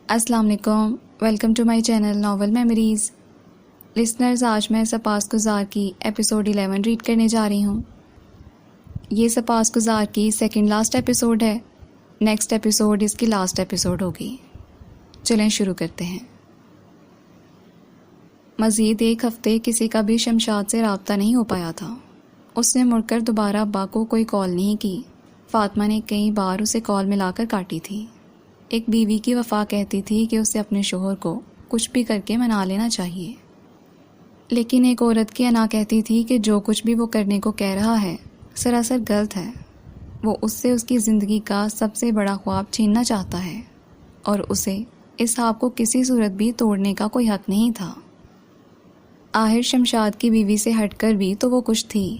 السلام علیکم، welcome to my channel novel memories. Listeners, آج میں سپاس گزار کی ایپیسوڈ 11 ریڈ کرنے جا رہی ہوں۔ یہ سپاس گزار کی سیکنڈ لاسٹ ایپیسوڈ ہے۔ نیکسٹ ایپیسوڈ اس کی لاسٹ ایپیسوڈ ہوگی۔ چلیں شروع کرتے ہیں۔ مزید ایک ہفتے کسی کا بھی شمشاد سے رابطہ نہیں ہو پایا تھا۔ اس نے مڑ کر دوبارہ ابا کو کوئی کال نہیں کی۔ فاطمہ نے کئی بار اسے کال ملا کر کاٹی تھی۔ ایک بیوی کی وفا کہتی تھی کہ اسے اپنے شوہر کو کچھ بھی کر کے منا لینا چاہیے، لیکن ایک عورت کی انا کہتی تھی کہ جو کچھ بھی وہ کرنے کو کہہ رہا ہے سراسر غلط ہے۔ وہ اس سے اس کی زندگی کا سب سے بڑا خواب چھیننا چاہتا ہے، اور اسے اس خواب کو کسی صورت بھی توڑنے کا کوئی حق نہیں تھا۔ آخر شمشاد کی بیوی سے ہٹ کر بھی تو وہ کچھ تھی،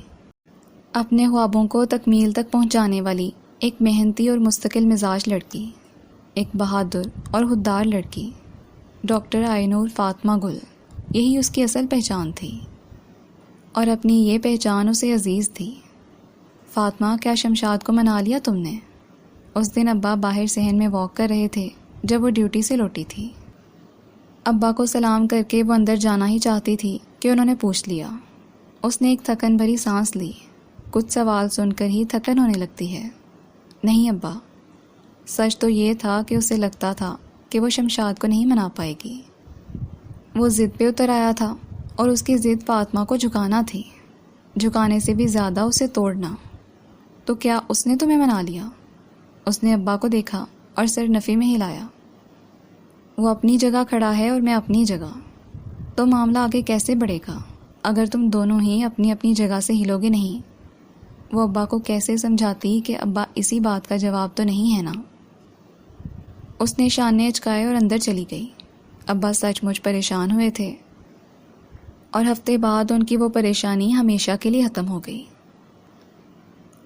اپنے خوابوں کو تکمیل تک پہنچانے والی ایک محنتی اور مستقل مزاج لڑکی، ایک بہادر اور خوددار لڑکی، ڈاکٹر آئینور فاطمہ گل۔ یہی اس کی اصل پہچان تھی، اور اپنی یہ پہچان اسے عزیز تھی۔ فاطمہ، کیا شمشاد کو منا لیا تم نے؟ اس دن ابا باہر صحن میں واک کر رہے تھے جب وہ ڈیوٹی سے لوٹی تھی۔ ابا کو سلام کر کے وہ اندر جانا ہی چاہتی تھی کہ انہوں نے پوچھ لیا۔ اس نے ایک تھکن بھری سانس لی۔ کچھ سوال سن کر ہی تھکن ہونے لگتی ہے۔ نہیں ابا، سچ تو یہ تھا کہ اسے لگتا تھا کہ وہ شمشاد کو نہیں منا پائے گی۔ وہ ضد پہ اتر آیا تھا، اور اس کی ضد فاطمہ کو جھکانا تھی، جھکانے سے بھی زیادہ اسے توڑنا۔ تو کیا اس نے تمہیں منا لیا؟ اس نے ابا کو دیکھا اور سر نفی میں ہلایا۔ وہ اپنی جگہ کھڑا ہے اور میں اپنی جگہ، تو معاملہ آگے کیسے بڑھے گا اگر تم دونوں ہی اپنی اپنی جگہ سے ہلو گے نہیں؟ وہ ابا کو کیسے سمجھاتی کہ ابا اسی بات کا جواب تو نہیں ہے نا؟ اس نے شانے اچکائے اور اندر چلی گئی۔ ابا سچ مچ پریشان ہوئے تھے، اور ہفتے بعد ان کی وہ پریشانی ہمیشہ کے لیے ختم ہو گئی۔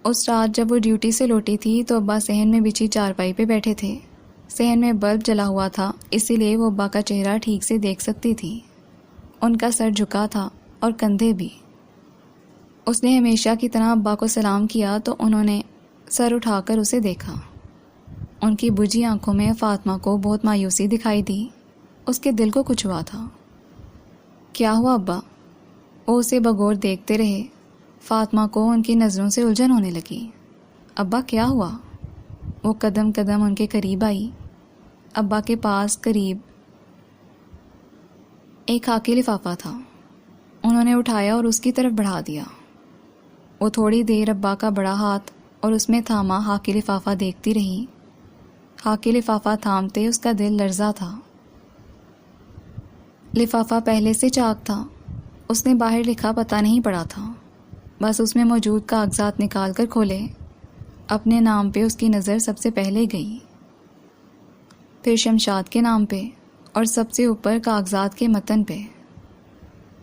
اس رات جب وہ ڈیوٹی سے لوٹی تھی تو ابا صحن میں بچھی چارپائی پہ بیٹھے تھے۔ صحن میں بلب جلا ہوا تھا، اسی لیے وہ ابا کا چہرہ ٹھیک سے دیکھ سکتی تھی۔ ان کا سر جھکا تھا اور کندھے بھی۔ اس نے ہمیشہ کی طرح ابا کو سلام کیا تو انہوں نے سر اٹھا کر اسے دیکھا۔ ان کی بجھی آنکھوں میں فاطمہ کو بہت مایوسی دکھائی دی۔ اس کے دل کو کچھ ہوا تھا۔ کیا ہوا ابا؟ وہ اسے بغور دیکھتے رہے۔ فاطمہ کو ان کی نظروں سے الجھن ہونے لگی۔ ابا کیا ہوا؟ وہ قدم قدم ان کے قریب آئی۔ ابا کے پاس قریب ایک خاکی لفافہ تھا۔ انہوں نے اٹھایا اور اس کی طرف بڑھا دیا۔ وہ تھوڑی دیر ابا کا بڑا ہاتھ اور اس میں تھاما خاکی لفافہ دیکھتی رہی۔ خاکی لفافہ تھامتے اس کا دل لرزا تھا۔ لفافہ پہلے سے چاک تھا۔ اس نے باہر لکھا پتہ نہیں پڑا تھا، بس اس میں موجود کاغذات نکال کر کھولے۔ اپنے نام پہ اس کی نظر سب سے پہلے گئی، پھر شمشاد کے نام پہ، اور سب سے اوپر کاغذات کے متن پہ،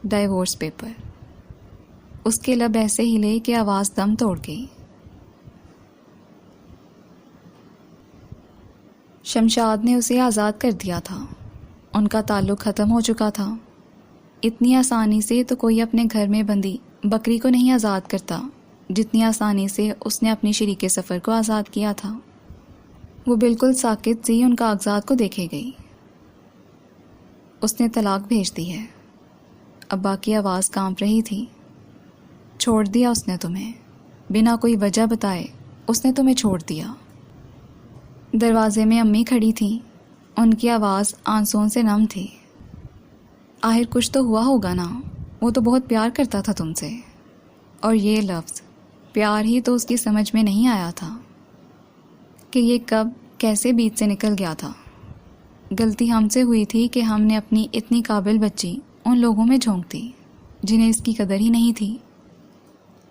ڈائیورس پیپر۔ اس کے لب ایسے ہلے کہ آواز دم توڑ گئی۔ شمشاد نے اسے آزاد کر دیا تھا۔ ان کا تعلق ختم ہو چکا تھا۔ اتنی آسانی سے تو کوئی اپنے گھر میں بندی بکری کو نہیں آزاد کرتا جتنی آسانی سے اس نے اپنی شریک سفر کو آزاد کیا تھا۔ وہ بالکل ساکت سی ان کاغذات کو دیکھے گئی۔ اس نے طلاق بھیج دی ہے۔ ابا کی آواز کانپ رہی تھی۔ چھوڑ دیا اس نے تمہیں، بنا کوئی وجہ بتائے اس نے تمہیں چھوڑ دیا۔ دروازے میں امی کھڑی تھیں، ان کی آواز آنسوؤں سے نم تھی۔ آخر کچھ تو ہوا ہوگا نا، وہ تو بہت پیار کرتا تھا تم سے۔ اور یہ لفظ پیار ہی تو اس کی سمجھ میں نہیں آیا تھا کہ یہ کب کیسے بیچ سے نکل گیا تھا۔ غلطی ہم سے ہوئی تھی کہ ہم نے اپنی اتنی قابل بچی ان لوگوں میں جھونک دی جنہیں اس کی قدر ہی نہیں تھی۔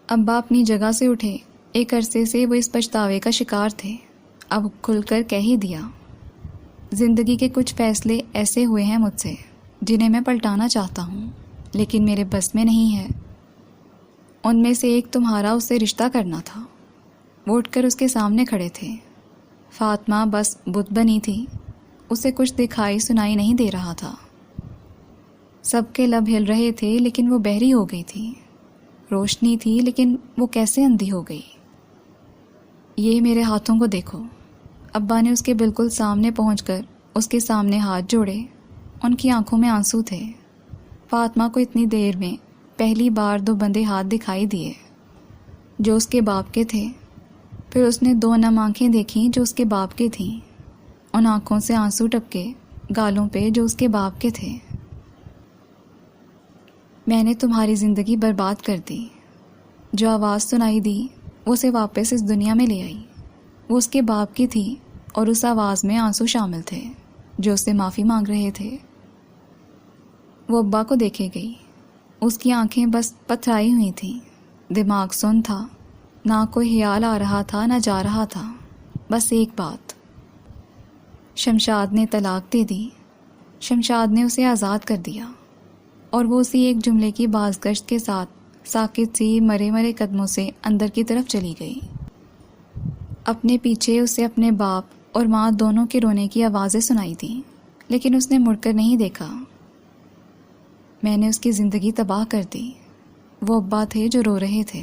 ابا اپنی جگہ سے اٹھے۔ ایک عرصے سے وہ اس پچھتاوے کا شکار تھے، اب کھل کر کہہ ہی دیا۔ زندگی کے کچھ فیصلے ایسے ہوئے ہیں مجھ سے جنہیں میں پلٹانا چاہتا ہوں، لیکن میرے بس میں نہیں ہے۔ ان میں سے ایک تمہارا اس سے رشتہ کرنا تھا۔ وہ اٹھ کر اس کے سامنے کھڑے تھے۔ فاطمہ بس بت بنی تھی، اسے کچھ دکھائی سنائی نہیں دے رہا تھا۔ سب کے لب ہل رہے تھے لیکن وہ بہری ہو گئی تھی۔ روشنی تھی لیکن وہ کیسے اندھی ہو گئی۔ یہ میرے ہاتھوں کو دیکھو۔ ابا نے اس کے بالکل سامنے پہنچ کر اس کے سامنے ہاتھ جوڑے، ان کی آنکھوں میں آنسو تھے۔ فاطمہ کو اتنی دیر میں پہلی بار 2 بندے ہاتھ دکھائی دیے جو اس کے باپ کے تھے۔ پھر اس نے 2 نم آنکھیں دیکھیں جو اس کے باپ کی تھیں، ان آنکھوں سے آنسو ٹپکے گالوں پہ جو اس کے باپ کے تھے۔ میں نے تمہاری زندگی برباد کر دی۔ جو آواز سنائی دی وہ اسے واپس اس دنیا میں لے آئی۔ وہ اس کے باپ کی تھی اور اس آواز میں آنسو شامل تھے جو اس سے معافی مانگ رہے تھے۔ وہ ابا کو دیکھے گئی، اس کی آنکھیں بس پتھرائی ہوئی تھیں، دماغ سن تھا، نہ کوئی خیال آ رہا تھا نہ جا رہا تھا، بس ایک بات۔ شمشاد نے طلاق دے دی، شمشاد نے اسے آزاد کر دیا، اور وہ اسی ایک جملے کی بازگشت کے ساتھ ساکت سی مرے مرے قدموں سے اندر کی طرف چلی گئی۔ اپنے پیچھے اسے اپنے باپ اور ماں دونوں کے رونے کی آوازیں سنائی تھیں، لیکن اس نے مڑ کر نہیں دیکھا۔ میں نے اس کی زندگی تباہ کر دی۔ وہ ابا تھے جو رو رہے تھے۔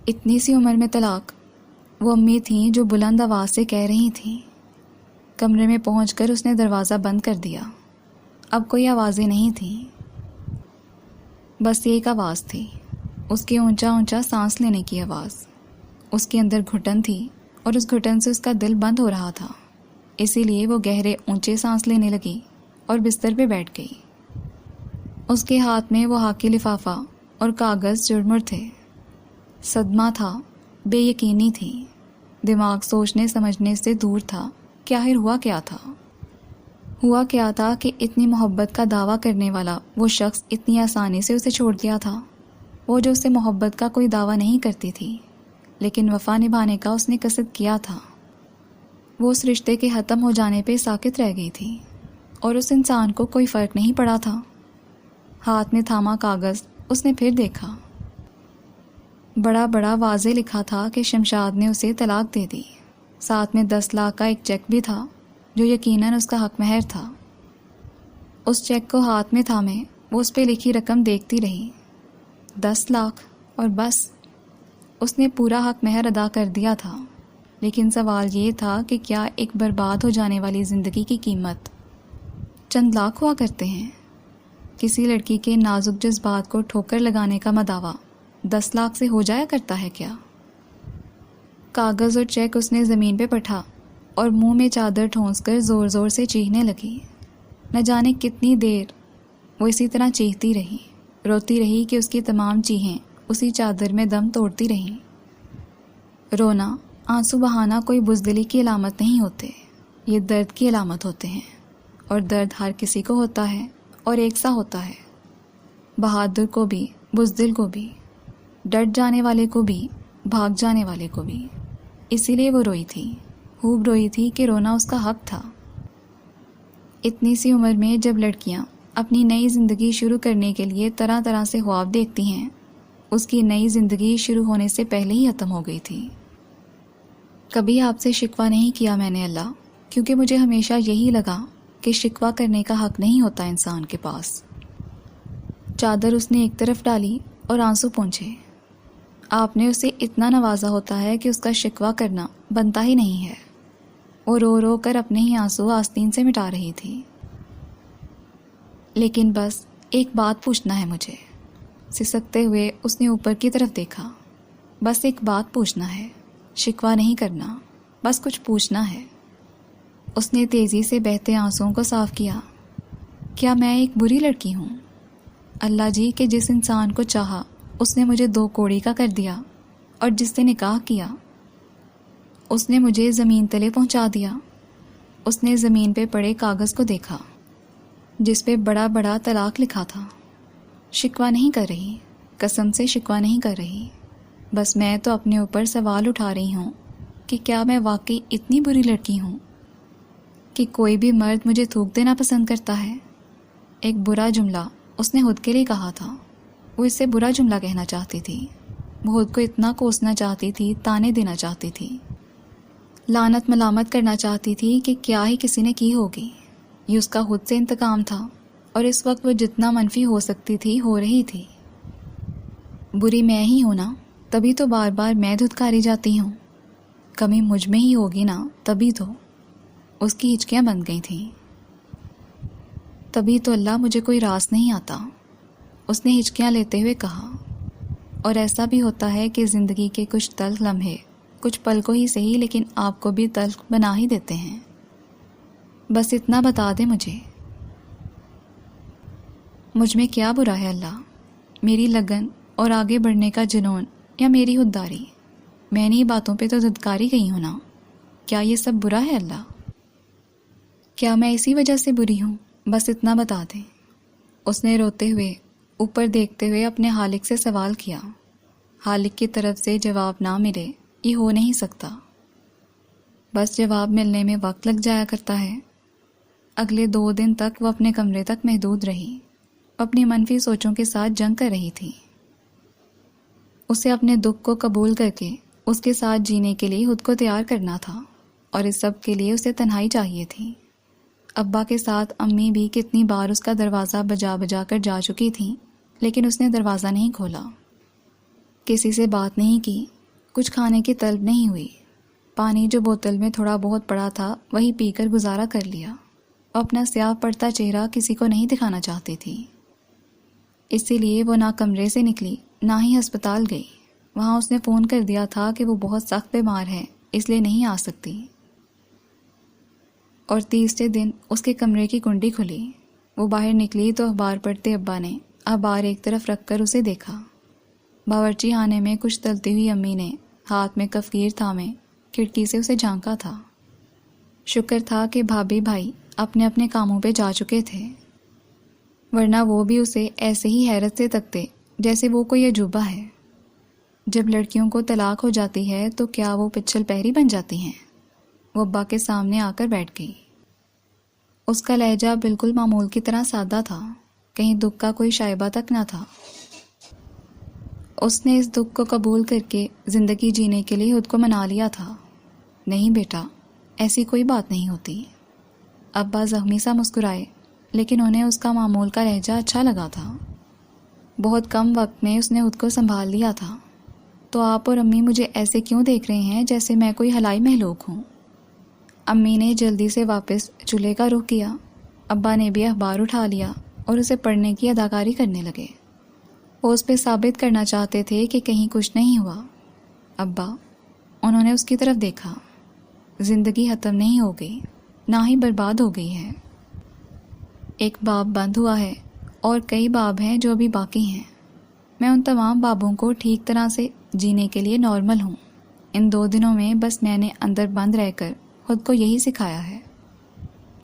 اتنی سی عمر میں طلاق، وہ امی تھیں جو بلند آواز سے کہہ رہی تھیں۔ کمرے میں پہنچ کر اس نے دروازہ بند کر دیا۔ اب کوئی آوازیں نہیں تھیں، بس ایک آواز تھی، اس کے اونچا اونچا سانس لینے کی آواز۔ اس کے اندر گھٹن تھی اور اس گھٹن سے اس کا دل بند ہو رہا تھا، اسی لیے وہ گہرے اونچے سانس لینے لگی اور بستر پہ بیٹھ گئی۔ اس کے ہاتھ میں وہ ہاکی لفافہ اور کاغذ جڑمڑ تھے۔ صدمہ تھا، بے یقینی تھی، دماغ سوچنے سمجھنے سے دور تھا کہ آخر ہوا کیا تھا۔ ہوا کیا تھا کہ اتنی محبت کا دعویٰ کرنے والا وہ شخص اتنی آسانی سے اسے چھوڑ دیا تھا۔ وہ جو اسے محبت کا کوئی دعویٰ نہیں کرتی تھی، لیکن وفا نبھانے کا اس نے قصد کیا تھا۔ وہ اس رشتے کے ختم ہو جانے پہ ساکت رہ گئی تھی، اور اس انسان کو کوئی فرق نہیں پڑا تھا۔ ہاتھ میں تھاما کاغذ اس نے پھر دیکھا، بڑا بڑا واضح لکھا تھا کہ شمشاد نے اسے طلاق دے دی۔ ساتھ میں 10 لاکھ کا ایک چیک بھی تھا جو یقیناً اس کا حق مہر تھا۔ اس چیک کو ہاتھ میں تھامے وہ اس پہ لکھی رقم دیکھتی رہی۔ 10 لاکھ اور بس، اس نے پورا حق مہر ادا کر دیا تھا۔ لیکن سوال یہ تھا کہ کیا ایک برباد ہو جانے والی زندگی کی قیمت چند لاکھ ہوا کرتے ہیں؟ کسی لڑکی کے نازک جذبات کو ٹھوکر لگانے کا مداوع 10 لاکھ سے ہو جایا کرتا ہے کیا؟ کاغذ اور چیک اس نے زمین پہ پٹھا اور منہ میں چادر ٹھونس کر زور زور سے چیخنے لگی۔ نہ جانے کتنی دیر وہ اسی طرح چیختی رہی، روتی رہی کہ اس کی تمام چیخیں اسی چادر میں دم توڑتی رہیں۔ رونا، آنسو بہانا کوئی بزدلی کی علامت نہیں ہوتے، یہ درد کی علامت ہوتے ہیں، اور درد ہر کسی کو ہوتا ہے اور ایک سا ہوتا ہے، بہادر کو بھی، بزدل کو بھی، ڈٹ جانے والے کو بھی، بھاگ جانے والے کو بھی۔ اسی لیے وہ روئی تھی، خوب روئی تھی کہ رونا اس کا حق تھا۔ اتنی سی عمر میں جب لڑکیاں اپنی نئی زندگی شروع کرنے کے لیے طرح طرح سے خواب دیکھتی ہیں، اس کی نئی زندگی شروع ہونے سے پہلے ہی ختم ہو گئی تھی۔ کبھی آپ سے شکوہ نہیں کیا میں نے اللہ، کیونکہ مجھے ہمیشہ یہی لگا کہ شکوہ کرنے کا حق نہیں ہوتا انسان کے پاس۔ چادر اس نے ایک طرف ڈالی اور آنسو پونچھے۔ آپ نے اسے اتنا نوازا ہوتا ہے کہ اس کا شکوہ کرنا بنتا ہی نہیں ہے۔ وہ رو رو کر اپنے ہی آنسو آستین سے مٹا رہی تھی۔ لیکن بس ایک بات پوچھنا ہے مجھے، سسکتے ہوئے اس نے اوپر کی طرف دیکھا۔ بس ایک بات پوچھنا ہے، شکوہ نہیں کرنا، بس کچھ پوچھنا ہے۔ اس نے تیزی سے بہتے آنسوؤں کو صاف کیا۔ کیا میں ایک بری لڑکی ہوں؟ اللہ جی کہ جس انسان کو چاہا اس نے مجھے 2 کوڑی کا کر دیا، اور جس سے نکاح کیا اس نے مجھے زمین تلے پہنچا دیا۔ اس نے زمین پہ پڑے کاغذ کو دیکھا جس پہ بڑا بڑا طلاق لکھا تھا۔ شکوہ نہیں کر رہی، قسم سے شکوہ نہیں کر رہی، بس میں تو اپنے اوپر سوال اٹھا رہی ہوں کہ کیا میں واقعی اتنی بری لڑکی ہوں کہ کوئی بھی مرد مجھے تھوک دینا پسند کرتا ہے؟ ایک برا جملہ اس نے خود کے لیے کہا تھا۔ وہ اس سے برا جملہ کہنا چاہتی تھی، وہ خود کو اتنا کوسنا چاہتی تھی، تانے دینا چاہتی تھی، لعنت ملامت کرنا چاہتی تھی کہ کیا ہی کسی نے کی ہوگی۔ یہ اس کا خود سے انتقام تھا، اور اس وقت وہ جتنا منفی ہو سکتی تھی ہو رہی تھی۔ بری میں ہی ہوں نا، تبھی تو بار بار میں دھتکاری جاتی ہوں۔ کمی مجھ میں ہی ہوگی نا، تبھی تو۔ اس کی ہچکیاں بند گئی تھیں۔ تبھی تو اللہ مجھے کوئی راز نہیں آتا، اس نے ہچکیاں لیتے ہوئے کہا۔ اور ایسا بھی ہوتا ہے کہ زندگی کے کچھ تلخ لمحے کچھ پل کو ہی صحیح لیکن آپ کو بھی تلخ بنا ہی دیتے ہیں۔ بس اتنا بتا دے مجھ میں کیا برا ہے اللہ؟ میری لگن اور آگے بڑھنے کا جنون یا میری خودداری؟ میں نے باتوں پہ تو دھتکاری گئی ہوں نا، کیا یہ سب برا ہے اللہ؟ کیا میں اسی وجہ سے بری ہوں؟ بس اتنا بتا دیں۔ اس نے روتے ہوئے اوپر دیکھتے ہوئے اپنے خالق سے سوال کیا۔ خالق کی طرف سے جواب نہ ملے یہ ہو نہیں سکتا، بس جواب ملنے میں وقت لگ جایا کرتا ہے۔ اگلے 2 دن تک وہ اپنے کمرے تک محدود رہی، اپنی منفی سوچوں کے ساتھ جنگ کر رہی تھی۔ اسے اپنے دکھ کو قبول کر کے اس کے ساتھ جینے کے لیے خود کو تیار کرنا تھا، اور اس سب کے لیے اسے تنہائی چاہیے تھی۔ ابا کے ساتھ امی بھی کتنی بار اس کا دروازہ بجا بجا کر جا چکی تھیں، لیکن اس نے دروازہ نہیں کھولا، کسی سے بات نہیں کی، کچھ کھانے کی طلب نہیں ہوئی۔ پانی جو بوتل میں تھوڑا بہت پڑا تھا وہی پی کر گزارا کر لیا۔ اپنا سیاہ پڑتا چہرہ کسی کو نہیں دکھانا چاہتی تھی، اسی لیے وہ نہ کمرے سے نکلی نہ ہی ہسپتال گئی۔ وہاں اس نے فون کر دیا تھا کہ وہ بہت سخت بیمار ہے، اس لیے نہیں آ سکتی۔ اور تیسرے دن اس کے کمرے کی کنڈی کھلی، وہ باہر نکلی تو اخبار پڑھتے ابا نے اخبار ایک طرف رکھ کر اسے دیکھا۔ باورچی خانے میں کچھ تلتی ہوئی امی نے ہاتھ میں کفگیر تھامے کھڑکی سے اسے جھانکا تھا۔ شکر تھا کہ بھابھی بھائی اپنے اپنے کاموں پہ جا چکے تھے، ورنہ وہ بھی اسے ایسے ہی حیرت سے تکتے جیسے وہ کوئی عجوبہ ہے۔ جب لڑکیوں کو طلاق ہو جاتی ہے تو کیا وہ پچھل پہری بن جاتی ہیں؟ وہ ابا کے سامنے آ کر بیٹھ گئی۔ اس کا لہجہ بالکل معمول کی طرح سادہ تھا، کہیں دکھ کا کوئی شائبہ تک نہ تھا۔ اس نے اس دکھ کو قبول کر کے زندگی جینے کے لیے خود کو منا لیا تھا۔ نہیں بیٹا، ایسی کوئی بات نہیں ہوتی۔ ابا زخمی سا مسکرائے، لیکن انہیں اس کا معمول کا لہجہ اچھا لگا تھا۔ بہت کم وقت میں اس نے خود کو سنبھال لیا تھا۔ تو آپ اور امی مجھے ایسے کیوں دیکھ رہے ہیں جیسے میں کوئی ہلائی مہلوک ہوں؟ امی نے جلدی سے واپس چولہے کا رخ کیا۔ ابا نے بھی اخبار اٹھا لیا اور اسے پڑھنے کی اداکاری کرنے لگے۔ وہ اس پہ ثابت کرنا چاہتے تھے کہ کہیں کچھ نہیں ہوا۔ ابا، انہوں نے اس کی طرف دیکھا، زندگی ختم نہیں ہو گئی، نہ ہی برباد ہو گئی ہے۔ ایک باب بند ہوا ہے اور کئی باب ہیں جو ابھی باقی ہیں۔ میں ان تمام بابوں کو ٹھیک طرح سے جینے کے لیے نارمل ہوں۔ ان 2 دنوں میں بس میں نے اندر بند رہ کر خود کو یہی سکھایا ہے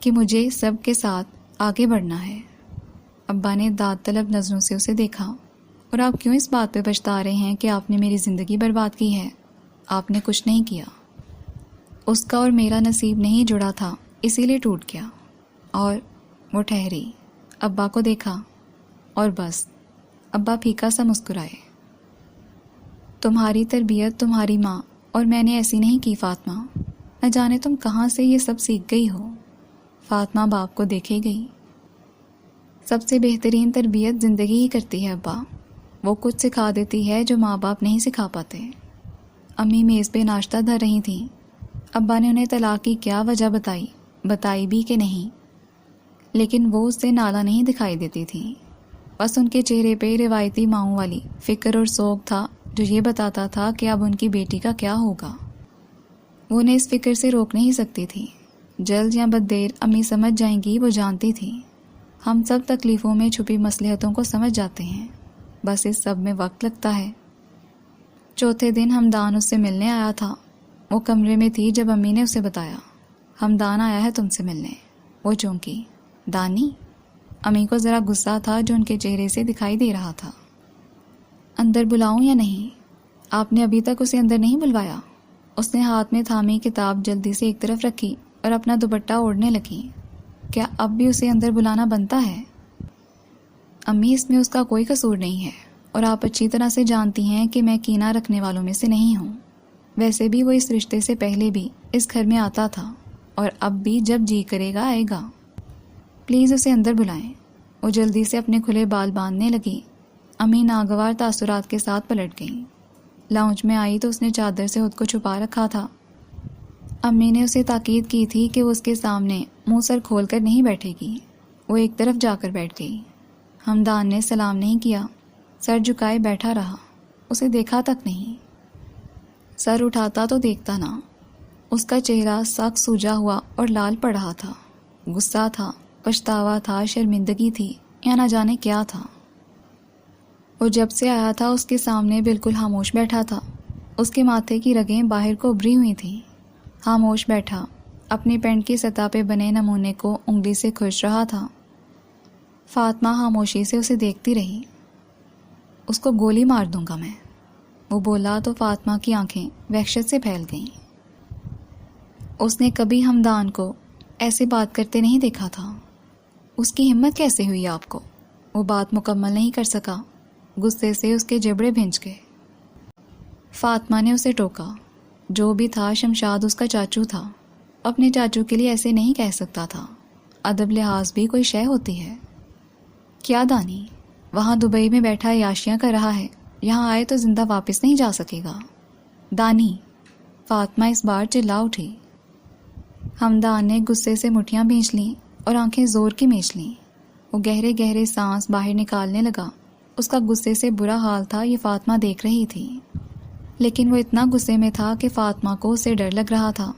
کہ مجھے سب کے ساتھ آگے بڑھنا ہے۔ ابا نے داد طلب نظروں سے اسے دیکھا۔ اور آپ کیوں اس بات پہ پچھتا رہے ہیں کہ آپ نے میری زندگی برباد کی ہے؟ آپ نے کچھ نہیں کیا، اس کا اور میرا نصیب نہیں جڑا تھا، اسی لیے ٹوٹ گیا۔ اور وہ ٹھہری، ابا کو دیکھا، اور بس۔ ابا پھیکا سا مسکرائے۔ تمہاری تربیت تمہاری ماں اور میں نے ایسی نہیں کی فاطمہ، نہ جانے تم کہاں سے یہ سب سیکھ گئی ہو۔ فاطمہ باپ کو دیکھے گئی۔ سب سے بہترین تربیت زندگی ہی کرتی ہے ابا، وہ کچھ سکھا دیتی ہے جو ماں باپ نہیں سکھا پاتے۔ امی میز پہ ناشتہ دھر رہی تھیں۔ ابا نے انہیں طلاق کی کیا وجہ بتائی بھی کہ نہیں، لیکن وہ اس سے نالا نہیں دکھائی دیتی تھی۔ بس ان کے چہرے پہ روایتی ماؤں والی فکر اور سوگ تھا جو یہ بتاتا تھا کہ اب ان کی بیٹی کا کیا ہوگا۔ وہ انہیں اس فکر سے روک نہیں سکتی تھی۔ جلد یا بد دیر امی سمجھ جائیں گی، وہ جانتی تھی۔ ہم سب تکلیفوں میں چھپی مصلحتوں کو سمجھ جاتے ہیں، بس اس سب میں وقت لگتا ہے۔ چوتھے دن ہمدان اس سے ملنے آیا تھا۔ وہ کمرے میں تھی جب امی نے اسے بتایا، ہمدان آیا ہے تم سے ملنے۔ وہ چونکی، دانی؟ امی کو ذرا غصہ تھا جو ان کے چہرے سے دکھائی دے رہا تھا۔ اندر بلاؤں یا نہیں؟ آپ نے ابھی تک اسے اندر نہیں بلوایا؟ اس نے ہاتھ میں تھامی کتاب جلدی سے ایک طرف رکھی اور اپنا دوپٹہ اوڑھنے لگی۔ کیا اب بھی اسے اندر بلانا بنتا ہے؟ امی، اس میں اس کا کوئی قصور نہیں ہے، اور آپ اچھی طرح سے جانتی ہیں کہ میں کینہ رکھنے والوں میں سے نہیں ہوں۔ ویسے بھی وہ اس رشتے سے پہلے بھی اس گھر میں آتا تھا، اور اب بھی جب جی کرے گا آئے گا۔ پلیز اسے اندر بلائیں۔ وہ جلدی سے اپنے کھلے بال باندھنے لگی۔ امی ناگوار تاثرات کے ساتھ پلٹ گئیں۔ لاؤنج میں آئی تو اس نے چادر سے خود کو چھپا رکھا تھا۔ امی نے اسے تاکید کی تھی کہ وہ اس کے سامنے منہ سر کھول کر نہیں بیٹھے گی۔ وہ ایک طرف جا کر بیٹھ گئی۔ ہمدان نے سلام نہیں کیا، سر جھکائے بیٹھا رہا، اسے دیکھا تک نہیں۔ سر اٹھاتا تو دیکھتا نہ۔ اس کا چہرہ سخت سوجا ہوا اور لال پڑ رہا تھا۔ غصہ تھا، پچھتاوا تھا، شرمندگی تھی یا نہ جانے کیا تھا۔ وہ جب سے آیا تھا اس کے سامنے بالکل خاموش بیٹھا تھا۔ اس کے ماتھے کی رگیں باہر کو ابھری ہوئی تھیں۔ خاموش بیٹھا، اپنی پینٹ کی سطح پہ بنے نمونے کو انگلی سے کھرچ رہا تھا۔ فاطمہ خاموشی سے اسے دیکھتی رہی۔ اس کو گولی مار دوں گا میں، وہ بولا تو فاطمہ کی آنکھیں وحشت سے پھیل گئیں۔ اس نے کبھی ہمدان کو ایسے بات کرتے نہیں دیکھا تھا۔ اس کی ہمت کیسے ہوئی آپ کو؟ وہ بات مکمل نہیں کر سکا، غصے سے اس کے جبڑے بھنج گئے۔ فاطمہ نے اسے ٹوکا۔ جو بھی تھا شمشاد اس کا چاچو تھا، اپنے چاچو کے لیے ایسے نہیں کہہ سکتا تھا۔ ادب لحاظ بھی کوئی شے ہوتی ہے۔ کیا دانی وہاں دبئی میں بیٹھا عیاشیاں کر رہا ہے، یہاں آئے تو زندہ واپس نہیں جا سکے گا۔ دانی، فاطمہ اس بار چلا اٹھی۔ ہمدان نے غصے سے مٹھیاں بھینچ لیں اور آنکھیں زور کی میچ لیں۔ وہ گہرے گہرے سانس باہر نکالنے لگا۔ اس کا غصے سے برا حال تھا، یہ فاطمہ دیکھ رہی تھی، لیکن وہ اتنا غصے میں تھا کہ فاطمہ کو اسے ڈر لگ رہا تھا۔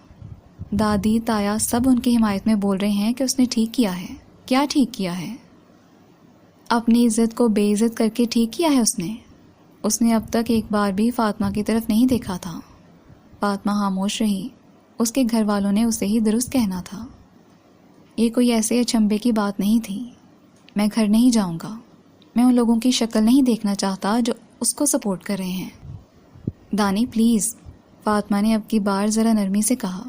دادی، تایا سب ان کی حمایت میں بول رہے ہیں کہ اس نے ٹھیک کیا ہے۔ کیا ٹھیک کیا ہے؟ اپنی عزت کو بے عزت کر کے ٹھیک کیا ہے اس نے اب تک ایک بار بھی فاطمہ کی طرف نہیں دیکھا تھا۔ فاطمہ خاموش رہی۔ اس کے گھر والوں نے اسے ہی درست کہنا تھا۔ یہ کوئی ایسے اچنبے کی بات نہیں تھی۔ میں گھر نہیں جاؤں گا، میں ان لوگوں کی شکل نہیں دیکھنا چاہتا جو اس کو سپورٹ کر رہے ہیں۔ دانی پلیز، فاطمہ نے اب کی بار ذرا نرمی سے کہا۔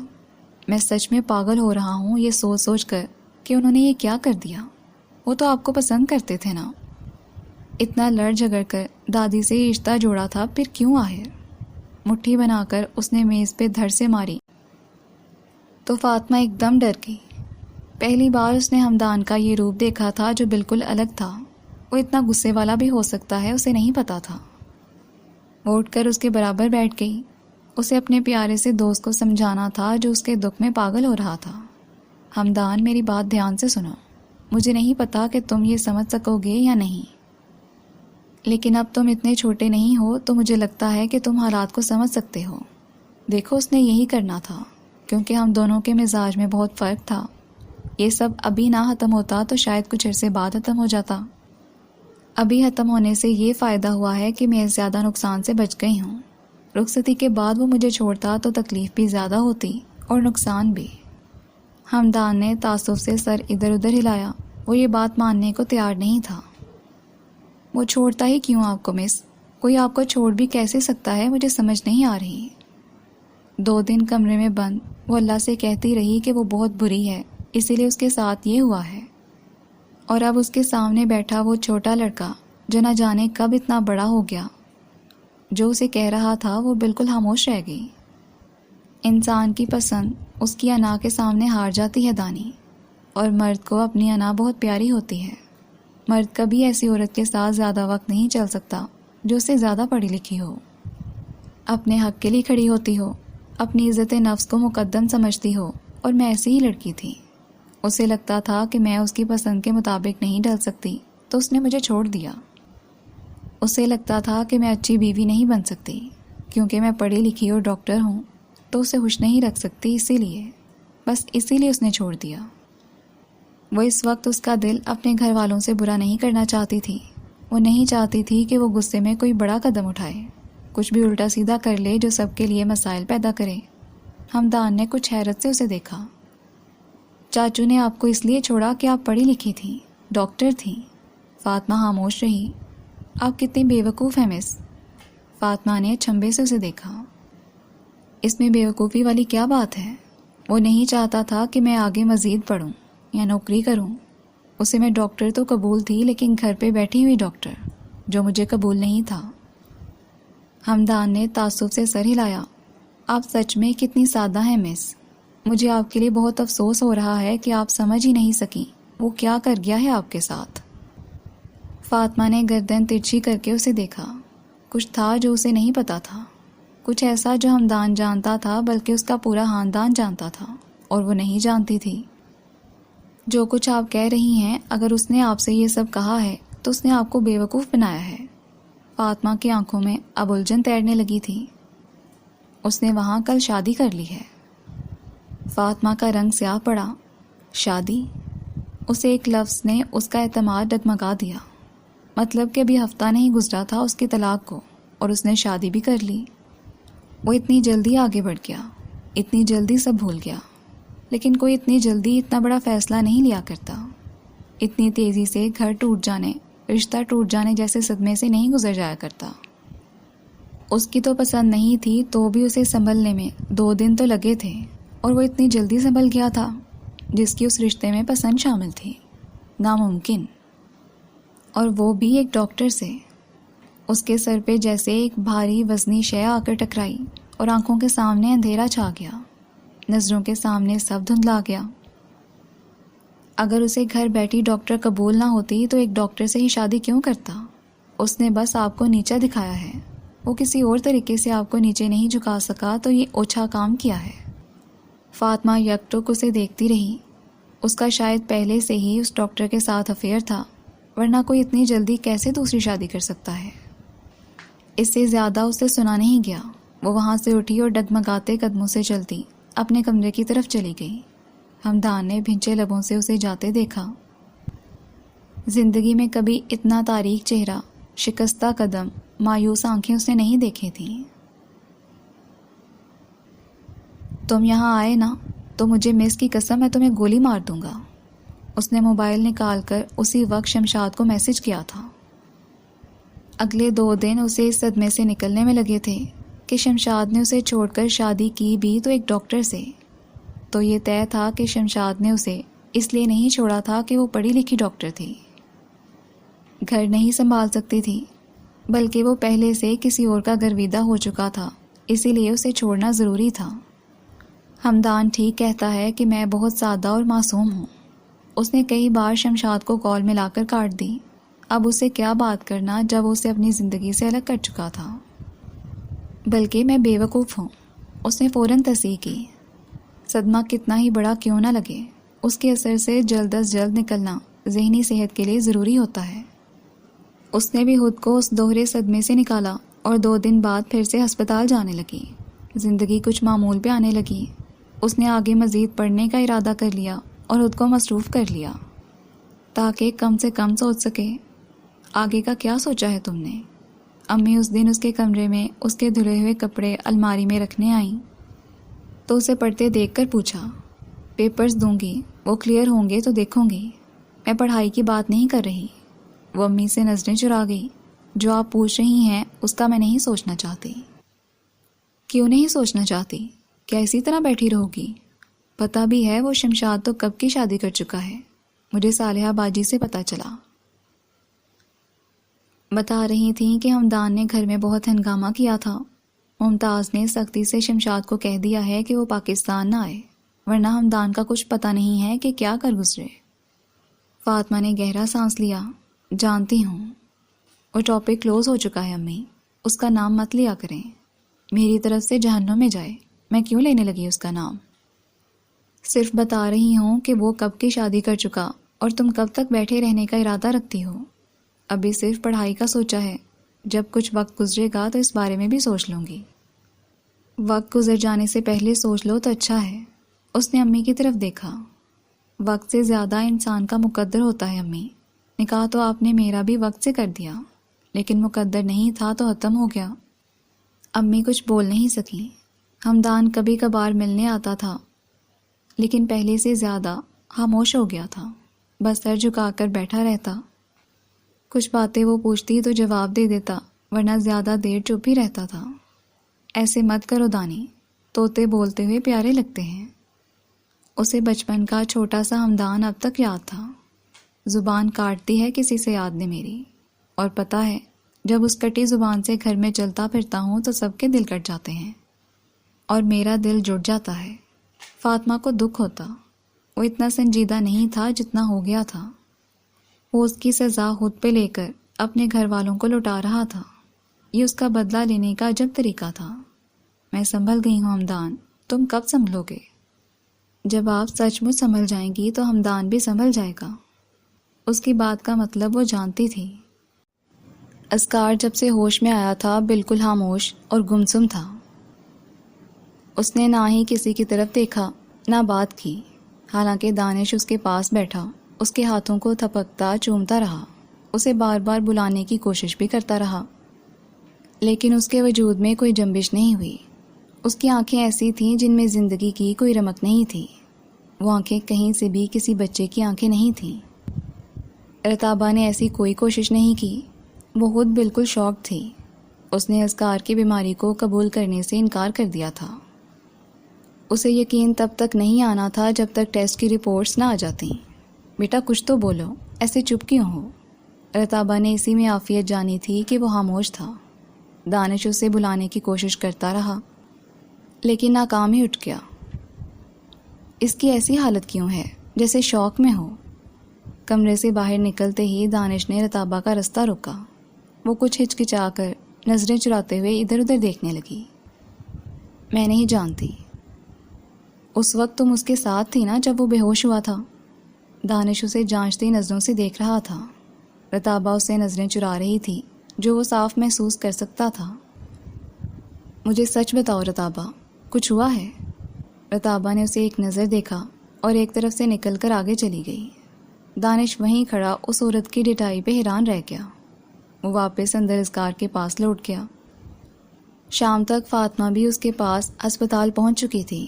میں سچ میں پاگل ہو رہا ہوں یہ سوچ سوچ کر کہ انہوں نے یہ کیا کر دیا۔ وہ تو آپ کو پسند کرتے تھے نا۔ اتنا لڑ جھگڑ کر دادی سے یہ رشتہ جوڑا تھا، پھر کیوں آخر؟ مٹھی بنا کر اس نے میز پہ دھڑ سے ماری تو فاطمہ ایک دم ڈر گئی۔ پہلی بار اس نے ہمدان کا یہ روپ دیکھا تھا جو بالکل الگ تھا۔ وہ اتنا غصے والا بھی ہو سکتا ہے، اسے نہیں پتا تھا۔ وہ اٹھ کر اس کے برابر بیٹھ گئی۔ اسے اپنے پیارے سے دوست کو سمجھانا تھا جو اس کے دکھ میں پاگل ہو رہا تھا۔ ہمدان، میری بات دھیان سے سنو۔ مجھے نہیں پتا کہ تم یہ سمجھ سکو گے یا نہیں، لیکن اب تم اتنے چھوٹے نہیں ہو تو مجھے لگتا ہے کہ تم حالات کو سمجھ سکتے ہو۔ دیکھو، اس نے یہی کرنا تھا کیونکہ ہم دونوں کے مزاج میں بہت فرق تھا۔ یہ سب ابھی نہ ختم ہوتا تو شاید کچھ عرصے بعد ختم ہو جاتا۔ ابھی ختم ہونے سے یہ فائدہ ہوا ہے کہ میں زیادہ نقصان سے بچ گئی ہوں۔ رخصتی کے بعد وہ مجھے چھوڑتا تو تکلیف بھی زیادہ ہوتی اور نقصان بھی۔ ہمدان نے تعصب سے سر ادھر ادھر ہلایا۔ وہ یہ بات ماننے کو تیار نہیں تھا۔ وہ چھوڑتا ہی کیوں آپ کو مس؟ کوئی آپ کو چھوڑ بھی کیسے سکتا ہے؟ مجھے سمجھ نہیں آ رہی۔ 2 دن کمرے میں بند وہ اللہ سے کہتی رہی کہ وہ بہت بری ہے، اسی لیے اس کے ساتھ یہ ہوا ہے۔ اور اب اس کے سامنے بیٹھا وہ چھوٹا لڑکا جو نہ جانے کب اتنا بڑا ہو گیا، جو اسے کہہ رہا تھا، وہ بالکل خاموش رہ گئی۔ انسان کی پسند اس کی انا کے سامنے ہار جاتی ہے دانی، اور مرد کو اپنی انا بہت پیاری ہوتی ہے۔ مرد کبھی ایسی عورت کے ساتھ زیادہ وقت نہیں چل سکتا جو اس سے زیادہ پڑھی لکھی ہو، اپنے حق کے لیے کھڑی ہوتی ہو، اپنی عزت نفس کو مقدم سمجھتی ہو۔ اور میں ایسی ہی لڑکی تھی۔ اسے لگتا تھا کہ میں اس کی پسند کے مطابق نہیں ڈل سکتی تو اس نے مجھے چھوڑ دیا۔ اسے لگتا تھا کہ میں اچھی بیوی نہیں بن سکتی کیونکہ میں پڑھی لکھی اور ڈاکٹر ہوں تو اسے خوش نہیں رکھ سکتی، اسی لیے اس نے چھوڑ دیا۔ وہ اس وقت اس کا دل اپنے گھر والوں سے برا نہیں کرنا چاہتی تھی۔ وہ نہیں چاہتی تھی کہ وہ غصے میں کوئی بڑا قدم اٹھائے، کچھ بھی الٹا سیدھا کر لے جو سب کے لیے مسائل پیدا کرے۔ ہمدان نے کچھ حیرت سے اسے دیکھا۔ چاچو نے آپ کو اس لیے چھوڑا کہ آپ پڑھی لکھی تھیں، ڈاکٹر تھیں۔ فاطمہ خاموش رہی۔ آپ کتنی بے وقوف ہیں مس۔ فاطمہ نے چھمبے سے اسے دیکھا۔ اس میں بے وقوفی والی کیا بات ہے؟ وہ نہیں چاہتا تھا کہ میں آگے مزید پڑھوں یا نوکری کروں۔ اسے میں ڈاکٹر تو قبول تھی، لیکن گھر پہ بیٹھی ہوئی ڈاکٹر جو مجھے قبول نہیں تھا۔ ہمدان نے تعصب سے سر ہلایا۔ آپ سچ میں کتنی سادہ ہیں مس۔ مجھے آپ کے لیے بہت افسوس ہو رہا ہے کہ آپ سمجھ ہی نہیں سکی وہ کیا کر گیا ہے آپ کے ساتھ۔ فاطمہ نے گردن ترچھی کر کے اسے دیکھا۔ کچھ تھا جو اسے نہیں پتا تھا۔ کچھ ایسا جو ہمدان جانتا تھا بلکہ اس کا پورا خاندان جانتا تھا اور وہ نہیں جانتی تھی۔ جو کچھ آپ کہہ رہی ہیں، اگر اس نے آپ سے یہ سب کہا ہے تو اس نے آپ کو بیوقوف بنایا ہے۔ فاطمہ کی آنکھوں میں اب الجھن تیرنے لگی تھی۔ اس نے وہاں کل شادی کر لی ہے۔ فاطمہ کا رنگ سیاہ پڑا۔ شادی؟ اسے ایک لفظ نے اس کا اعتماد ڈگمگا دیا۔ مطلب کہ ابھی ہفتہ نہیں گزرا تھا اس کی طلاق کو اور اس نے شادی بھی کر لی۔ وہ اتنی جلدی آگے بڑھ گیا، اتنی جلدی سب بھول گیا۔ لیکن کوئی اتنی جلدی اتنا بڑا فیصلہ نہیں لیا کرتا۔ اتنی تیزی سے گھر ٹوٹ جانے، رشتہ ٹوٹ جانے جیسے صدمے سے نہیں گزر جایا کرتا۔ اس کی تو پسند نہیں تھی تو بھی اسے سنبھلنے میں 2 دن تو لگے تھے، اور وہ اتنی جلدی سنبھل گیا تھا جس کی اس رشتے میں پسند شامل تھی۔ ناممکن، اور وہ بھی ایک ڈاکٹر سے۔ اس کے سر پہ جیسے ایک بھاری وزنی شے آ کر ٹکرائی اور آنکھوں کے سامنے اندھیرا چھا گیا، نظروں کے سامنے سب دھندلا گیا۔ اگر اسے گھر بیٹھی ڈاکٹر قبول نہ ہوتی تو ایک ڈاکٹر سے ہی شادی کیوں کرتا؟ اس نے بس آپ کو نیچا دکھایا ہے۔ وہ کسی اور طریقے سے آپ کو نیچے نہیں جھکا سکا تو یہ اوچھا کام کیا ہے۔ فاطمہ یک ٹک اسے دیکھتی رہی۔ اس کا شاید پہلے سے ہی اس ڈاکٹر کے ساتھ افیئر تھا، ورنہ کوئی اتنی جلدی کیسے دوسری شادی کر سکتا ہے؟ اس سے زیادہ اسے سنا نہیں گیا۔ وہ وہاں سے اٹھی اور ڈگمگاتے قدموں سے چلتی اپنے کمرے کی طرف چلی گئی۔ ہمدان نے بھنچے لبوں سے اسے جاتے دیکھا۔ زندگی میں کبھی اتنا تاریک چہرہ، شکستہ قدم، مایوس آنکھیں اس نے نہیں دیکھی تھیں۔ تم یہاں آئے نا تو مجھے مس کی قسم میں تمہیں گولی مار دوں گا۔ اس نے موبائل نکال کر اسی وقت شمشاد کو میسج کیا تھا۔ اگلے 2 دن اسے اس صدمے سے نکلنے میں لگے تھے کہ شمشاد نے اسے چھوڑ کر شادی کی بھی تو ایک ڈاکٹر سے۔ تو یہ طے تھا کہ شمشاد نے اسے اس لیے نہیں چھوڑا تھا کہ وہ پڑھی لکھی ڈاکٹر تھی، گھر نہیں سنبھال سکتی تھی، بلکہ وہ پہلے سے کسی اور کا گرویدہ ہو چکا تھا، اسی لیے اسے چھوڑنا ضروری تھا۔ ہمدان ٹھیک کہتا ہے کہ میں بہت سادہ اور معصوم ہوں۔ اس نے کئی بار شمشاد کو کال ملا کر کاٹ دی۔ اب اسے کیا بات کرنا جب وہ اسے اپنی زندگی سے الگ کر چکا تھا۔ بلکہ میں بے وقوف ہوں، اس نے فوراً تصحیح کی۔ صدمہ کتنا ہی بڑا کیوں نہ لگے، اس کے اثر سے جلد از جلد نکلنا ذہنی صحت کے لیے ضروری ہوتا ہے۔ اس نے بھی خود کو اس دوہرے صدمے سے نکالا اور 2 دن بعد پھر سے ہسپتال جانے لگی۔ زندگی کچھ معمول پہ آنے لگی۔ اس نے آگے مزید پڑھنے کا ارادہ کر لیا اور خود کو مصروف کر لیا تاکہ کم سے کم سوچ سکے۔ آگے کا کیا سوچا ہے تم نے؟ امی اس دن اس کے کمرے میں اس کے دھلے ہوئے کپڑے الماری میں رکھنے آئیں تو اسے پڑھتے دیکھ کر پوچھا، پیپرز دوں گی، وہ کلیئر ہوں گے تو دیکھوں گی، میں پڑھائی کی بات نہیں کر رہی۔ وہ امی سے نظریں چرا گئی۔ جو آپ پوچھ رہی ہیں اس کا میں نہیں سوچنا چاہتی۔ کیوں نہیں سوچنا چاہتی؟ کیا اسی طرح بیٹھی رہو گی؟ پتہ بھی ہے وہ شمشاد تو کب کی شادی کر چکا ہے، مجھے صالحہ باجی سے پتہ چلا۔ بتا رہی تھیں کہ ہمدان نے گھر میں بہت ہنگامہ کیا تھا۔ ممتاز نے سختی سے شمشاد کو کہہ دیا ہے کہ وہ پاکستان نہ آئے، ورنہ ہمدان کا کچھ پتہ نہیں ہے کہ کیا کر گزرے۔ فاطمہ نے گہرا سانس لیا۔ جانتی ہوں، وہ ٹاپک کلوز ہو چکا ہے امی، اس کا نام مت لیا کریں، میری طرف سے جہنم میں جائے، میں کیوں لینے لگی اس کا نام؟ صرف بتا رہی ہوں کہ وہ کب کی شادی کر چکا اور تم کب تک بیٹھے رہنے کا ارادہ رکھتی ہو۔ ابھی صرف پڑھائی کا سوچا ہے، جب کچھ وقت گزرے گا تو اس بارے میں بھی سوچ لوں گی۔ وقت گزر جانے سے پہلے سوچ لو تو اچھا ہے۔ اس نے امی کی طرف دیکھا۔ وقت سے زیادہ انسان کا مقدر ہوتا ہے امی، نکاح تو آپ نے میرا بھی وقت سے کر دیا، لیکن مقدر نہیں تھا تو ختم ہو گیا۔ امی کچھ بول نہیں سکی۔ ہمدان کبھی کبھار ملنے آتا تھا، لیکن پہلے سے زیادہ خاموش ہو گیا تھا، بس سر جھکا کر بیٹھا رہتا۔ کچھ باتیں وہ پوچھتی تو جواب دے دیتا، ورنہ زیادہ دیر چپ ہی رہتا تھا۔ ایسے مت کرو دانی، طوطے بولتے ہوئے پیارے لگتے ہیں۔ اسے بچپن کا چھوٹا سا ہمدان اب تک یاد تھا۔ زبان کاٹتی ہے کسی سے یاد نے میری، اور پتہ ہے جب اس کٹی زبان سے گھر میں چلتا پھرتا ہوں تو سب کے دل کٹ جاتے ہیں، اور میرا دل جڑ جاتا ہے۔ فاطمہ کو دکھ ہوتا، وہ اتنا سنجیدہ نہیں تھا جتنا ہو گیا تھا۔ وہ اس کی سزا خود پہ لے کر اپنے گھر والوں کو لوٹا رہا تھا۔ یہ اس کا بدلہ لینے کا عجب طریقہ تھا۔ میں سنبھل گئی ہوں ہمدان، تم کب سنبھلو گے؟ جب آپ سچ مچ سنبھل جائیں گی تو ہمدان بھی سنبھل جائے گا۔ اس کی بات کا مطلب وہ جانتی تھی۔ اسکار جب سے ہوش میں آیا تھا بالکل خاموش اور گمسم تھا۔ اس نے نہ ہی کسی کی طرف دیکھا نہ بات کی، حالانکہ دانش اس کے پاس بیٹھا اس کے ہاتھوں کو تھپکتا چومتا رہا، اسے بار بار بلانے کی کوشش بھی کرتا رہا، لیکن اس کے وجود میں کوئی جنبش نہیں ہوئی۔ اس کی آنکھیں ایسی تھیں جن میں زندگی کی کوئی رمق نہیں تھی، وہ آنکھیں کہیں سے بھی کسی بچے کی آنکھیں نہیں تھیں۔ رتابہ نے ایسی کوئی کوشش نہیں کی، وہ خود بالکل شاک تھی۔ اس نے اسکار کی بیماری کو قبول کرنے سے انکار کر دیا تھا۔ اسے یقین تب تک نہیں آنا تھا جب تک ٹیسٹ کی رپورٹس نہ آ جاتیں۔ بیٹا کچھ تو بولو، ایسے چپ کیوں ہو؟ رتابہ نے اسی میں عافیت جانی تھی کہ وہ خاموش تھا۔ دانش اسے بلانے کی کوشش کرتا رہا لیکن ناکام ہی اٹھ گیا۔ اس کی ایسی حالت کیوں ہے جیسے شوق میں ہو؟ کمرے سے باہر نکلتے ہی دانش نے رتابہ کا رستہ روکا۔ وہ کچھ ہچکچا کر نظریں چراتے ہوئے ادھر ادھر دیکھنے لگی۔ میں نہیں جانتی۔ اس وقت تم اس کے ساتھ تھی نا جب وہ بے ہوش ہوا تھا؟ دانش اسے جانچتی نظروں سے دیکھ رہا تھا۔ رتابہ اسے نظریں چرا رہی تھی جو وہ صاف محسوس کر سکتا تھا۔ مجھے سچ بتاؤ رتابہ، کچھ ہوا ہے؟ رتابہ نے اسے ایک نظر دیکھا اور ایک طرف سے نکل کر آگے چلی گئی۔ دانش وہیں کھڑا اس عورت کی ڈٹائی پہ حیران رہ گیا۔ وہ واپس اندر اسکار کے پاس لوٹ گیا۔ شام تک فاطمہ بھی اس کے پاس اسپتال پہنچ چکی تھی۔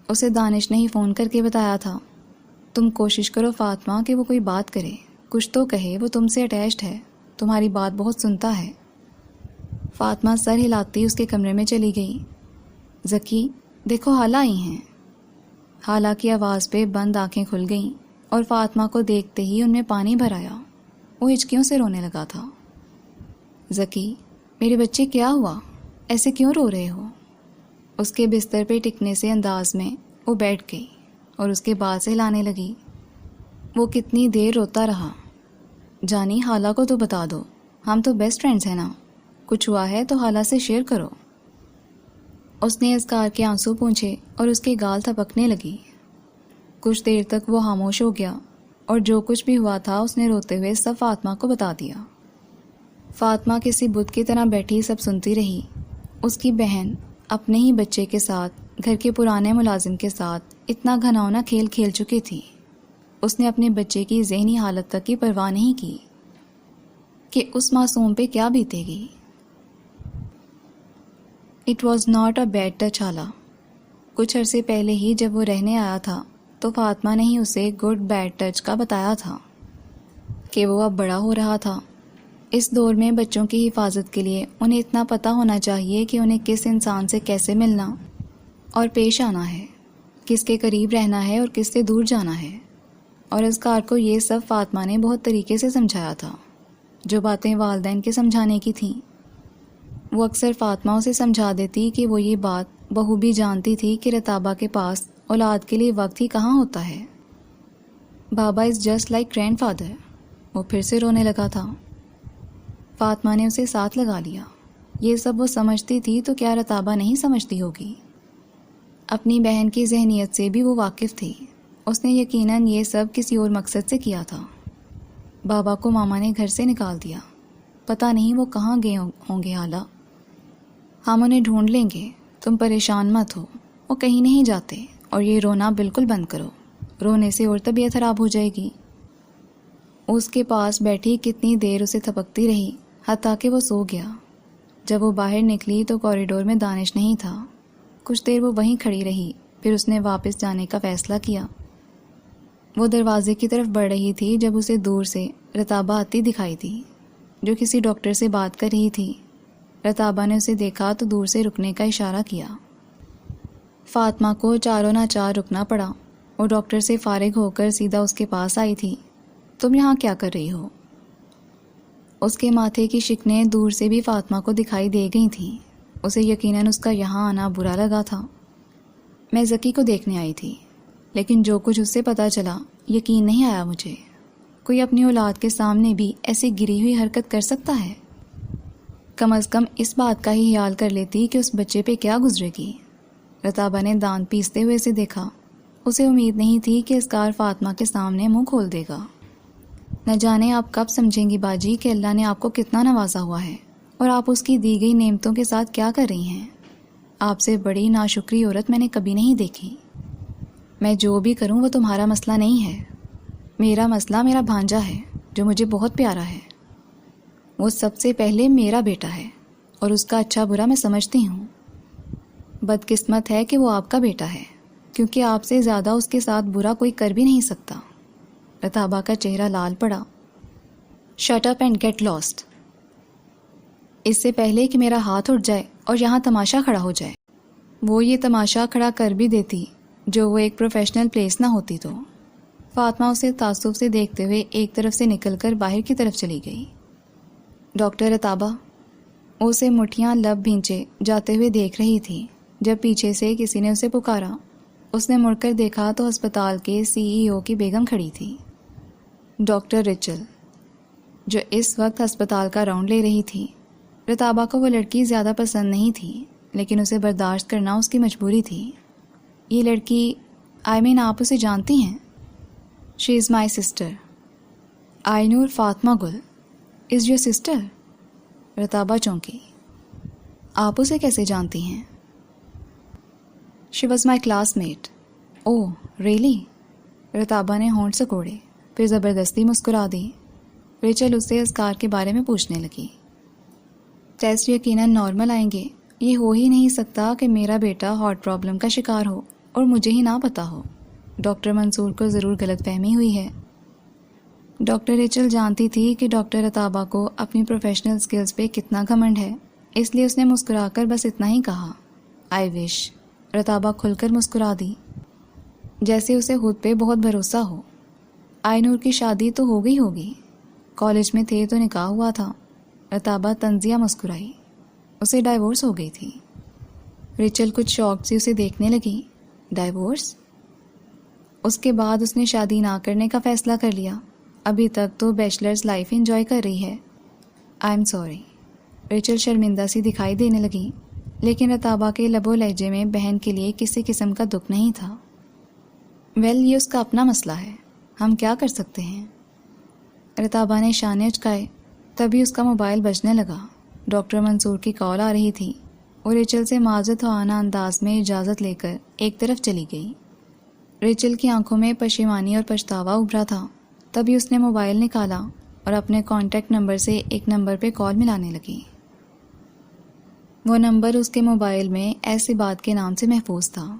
اسے دانش نے ہی فون کر کے بتایا تھا، تم کوشش کرو فاطمہ کہ وہ کوئی بات کرے، کچھ تو کہے، وہ تم سے اٹیچڈ ہے، تمہاری بات بہت سنتا ہے۔ فاطمہ سر ہلاتی اس کے کمرے میں چلی گئی۔ ذکی، دیکھو خالہ آئی ہیں۔ خالہ کی آواز پہ بند آنکھیں کھل گئیں اور فاطمہ کو دیکھتے ہی ان میں پانی بھر آیا۔ وہ ہچکیوں سے رونے لگا تھا۔ ذکی، میرے بچے کیا ہوا؟ ایسے کیوں رو رہے ہو؟ اس کے بستر پہ ٹکنے سے انداز میں وہ بیٹھ گئی اور اس کے بال سے ہلانے لگی۔ وہ کتنی دیر روتا رہا۔ جانی، خالہ کو تو بتا دو، ہم تو بیسٹ فرینڈز ہیں نا، کچھ ہوا ہے تو خالہ سے شیئر کرو۔ اس نے اسکار کے آنسو پونچھے اور اس کے گال تھپکنے لگی۔ کچھ دیر تک وہ خاموش ہو گیا اور جو کچھ بھی ہوا تھا اس نے روتے ہوئے سب فاطمہ کو بتا دیا۔ فاطمہ کسی بت کی طرح بیٹھی سب سنتی رہی۔ اس کی بہن اپنے ہی بچے کے ساتھ گھر کے پرانے ملازم کے ساتھ اتنا گھناؤنا کھیل کھیل چکی تھی۔ اس نے اپنے بچے کی ذہنی حالت تک کی پرواہ نہیں کی کہ اس معصوم پہ کیا بیتے گی۔ It was not a bad touch خالہ۔ کچھ عرصے پہلے ہی جب وہ رہنے آیا تھا تو فاطمہ نے ہی اسے گڈ بیڈ ٹچ کا بتایا تھا کہ وہ اب بڑا ہو رہا تھا۔ اس دور میں بچوں کی حفاظت کے لیے انہیں اتنا پتہ ہونا چاہیے کہ انہیں کس انسان سے کیسے ملنا اور پیش آنا ہے، کس کے قریب رہنا ہے اور کس سے دور جانا ہے۔ اور اسکار کو یہ سب فاطمہ نے بہت طریقے سے سمجھایا تھا، جو باتیں والدین کے سمجھانے کی تھیں۔ وہ اکثر فاطمہ اسے سمجھا دیتی کہ وہ یہ بات بخوبی جانتی تھی کہ رتابہ کے پاس اولاد کے لیے وقت ہی کہاں ہوتا ہے۔ بابا is just like grand father. وہ پھر سے رونے لگا تھا۔ فاطمہ نے اسے ساتھ لگا لیا۔ یہ سب وہ سمجھتی تھی تو کیا رتابہ نہیں سمجھتی ہوگی؟ اپنی بہن کی ذہنیت سے بھی وہ واقف تھی۔ اس نے یقیناً یہ سب کسی اور مقصد سے کیا تھا۔ بابا کو ماما نے گھر سے نکال دیا، پتہ نہیں وہ کہاں گئے ہوں گے خالہ۔ ہم انہیں ڈھونڈ لیں گے، تم پریشان مت ہو، وہ کہیں نہیں جاتے۔ اور یہ رونا بالکل بند کرو، رونے سے اور طبیعت خراب ہو جائے گی۔ اس کے پاس بیٹھی کتنی دیر اسے تھپکتی رہی، حتیٰ کہ وہ سو گیا۔ جب وہ باہر نکلی تو کوریڈور میں دانش نہیں تھا۔ کچھ دیر وہ وہیں کھڑی رہی، پھر اس نے واپس جانے کا فیصلہ کیا۔ وہ دروازے کی طرف بڑھ رہی تھی جب اسے دور سے رتابہ آتی دکھائی دی، جو کسی ڈاکٹر سے بات کر رہی تھی۔ رتابہ نے اسے دیکھا تو دور سے رکنے کا اشارہ کیا۔ فاطمہ کو چاروں نہ چار رکنا پڑا۔ وہ ڈاکٹر سے فارغ ہو کر سیدھا اس کے پاس آئی تھی۔ تم یہاں کیا کر رہی ہو؟ اس کے ماتھے کی شکنیں دور سے بھی فاطمہ کو دکھائی دے گئی تھیں۔ اسے یقیناً اس کا یہاں آنا برا لگا تھا۔ میں ذکی کو دیکھنے آئی تھی، لیکن جو کچھ اس سے پتہ چلا یقین نہیں آیا مجھے۔ کوئی اپنی اولاد کے سامنے بھی ایسی گری ہوئی حرکت کر سکتا ہے؟ کم از کم اس بات کا ہی خیال کر لیتی کہ اس بچے پہ کیا گزرے گی۔ رتابہ نے دانت پیستے ہوئے اسے دیکھا۔ اسے امید نہیں تھی کہ اسکار فاطمہ کے سامنے منہ کھول دے گا۔ نہ جانے آپ کب سمجھیں گی باجی کہ اللہ نے آپ کو کتنا نوازا ہوا ہے اور آپ اس کی دی گئی نعمتوں کے ساتھ کیا کر رہی ہیں۔ آپ سے بڑی ناشکری عورت میں نے کبھی نہیں دیکھی۔ میں جو بھی کروں وہ تمہارا مسئلہ نہیں ہے۔ میرا مسئلہ میرا بھانجا ہے جو مجھے بہت پیارا ہے۔ وہ سب سے پہلے میرا بیٹا ہے اور اس کا اچھا برا میں سمجھتی ہوں۔ بدقسمت ہے کہ وہ آپ کا بیٹا ہے کیونکہ آپ سے زیادہ اس کے ساتھ برا کوئی کر بھی نہیں سکتا۔ رتابہ کا چہرہ لال پڑا۔ Shut up and get lost. اس سے پہلے کہ میرا ہاتھ اٹھ جائے اور یہاں تماشا کھڑا ہو جائے۔ وہ یہ تماشا کھڑا کر بھی دیتی جو وہ ایک پروفیشنل پلیس نہ ہوتی تو۔ فاطمہ اسے تعصب سے دیکھتے ہوئے ایک طرف سے نکل کر باہر کی طرف چلی گئی۔ ڈاکٹر رتابہ اسے مٹھیاں لب بھینچے جاتے ہوئے دیکھ رہی تھی جب پیچھے سے کسی نے اسے پکارا۔ اس نے مڑ کر دیکھا تو ہسپتال کے CEO کی بیگم کھڑی تھی، ڈاکٹر ریچل، جو اس وقت ہسپتال کا راؤنڈ لے رہی تھی۔ رتابہ کو وہ لڑکی زیادہ پسند نہیں تھی لیکن اسے برداشت کرنا اس کی مجبوری تھی۔ یہ لڑکی آپ اسے جانتی ہیں؟ She is my sister. Noor Fatima Gul is your sister? Ratabah چونکی۔ آپ اسے کیسے جانتی ہیں؟ She was my classmate. Oh really? Ratabah نے ہونٹ سکوڑے، پھر زبردستی مسکرا دی۔ ریچل اس سے اسکار کے بارے میں پوچھنے لگی۔ ٹیسٹ یقیناً نارمل آئیں گے۔ یہ ہو ہی نہیں سکتا کہ میرا بیٹا ہارٹ پرابلم کا شکار ہو اور مجھے ہی نہ پتا ہو۔ ڈاکٹر منصور کو ضرور غلط فہمی ہوئی ہے۔ ڈاکٹر ریچل جانتی تھی کہ ڈاکٹر رتابہ کو اپنی پروفیشنل سکلز پہ کتنا گھمنڈ ہے، اس لیے اس نے مسکرا کر بس اتنا ہی کہا، آئی وش۔ رتابہ کھل کر مسکرا دی جیسے اسے خود پہ بہت بھروسہ ہو۔ نور کی شادی تو ہو گئی ہوگی، کالج میں تھے تو نکاح ہوا تھا۔ رتابہ طنزیہ مسکرائی۔ اسے ڈائیورس ہو گئی تھی۔ ریچل کچھ شوق سے اسے دیکھنے لگی۔ ڈائیورس؟ اس کے بعد اس نے شادی نہ کرنے کا فیصلہ کر لیا۔ ابھی تک تو بیچلرز لائف انجوائے کر رہی ہے۔ I am sorry. ریچل شرمندہ سی دکھائی دینے لگی، لیکن رتابہ کے لب و لہجے میں بہن کے لیے کسی قسم کا دکھ نہیں تھا۔ یہ اس کا اپنا مسئلہ ہے، ہم کیا کر سکتے ہیں؟ رتابہ نے شانے اچکائے۔ تبھی اس کا موبائل بجنے لگا۔ ڈاکٹر منصور کی کال آ رہی تھی۔ وہ ریچل سے معذرت خواہانہ انداز میں اجازت لے کر ایک طرف چلی گئی۔ ریچل کی آنکھوں میں پشیمانی اور پچھتاوا ابھرا تھا۔ تبھی اس نے موبائل نکالا اور اپنے کانٹیکٹ نمبر سے ایک نمبر پہ کال ملانے لگی۔ وہ نمبر اس کے موبائل میں ایسی بات کے نام سے محفوظ تھا۔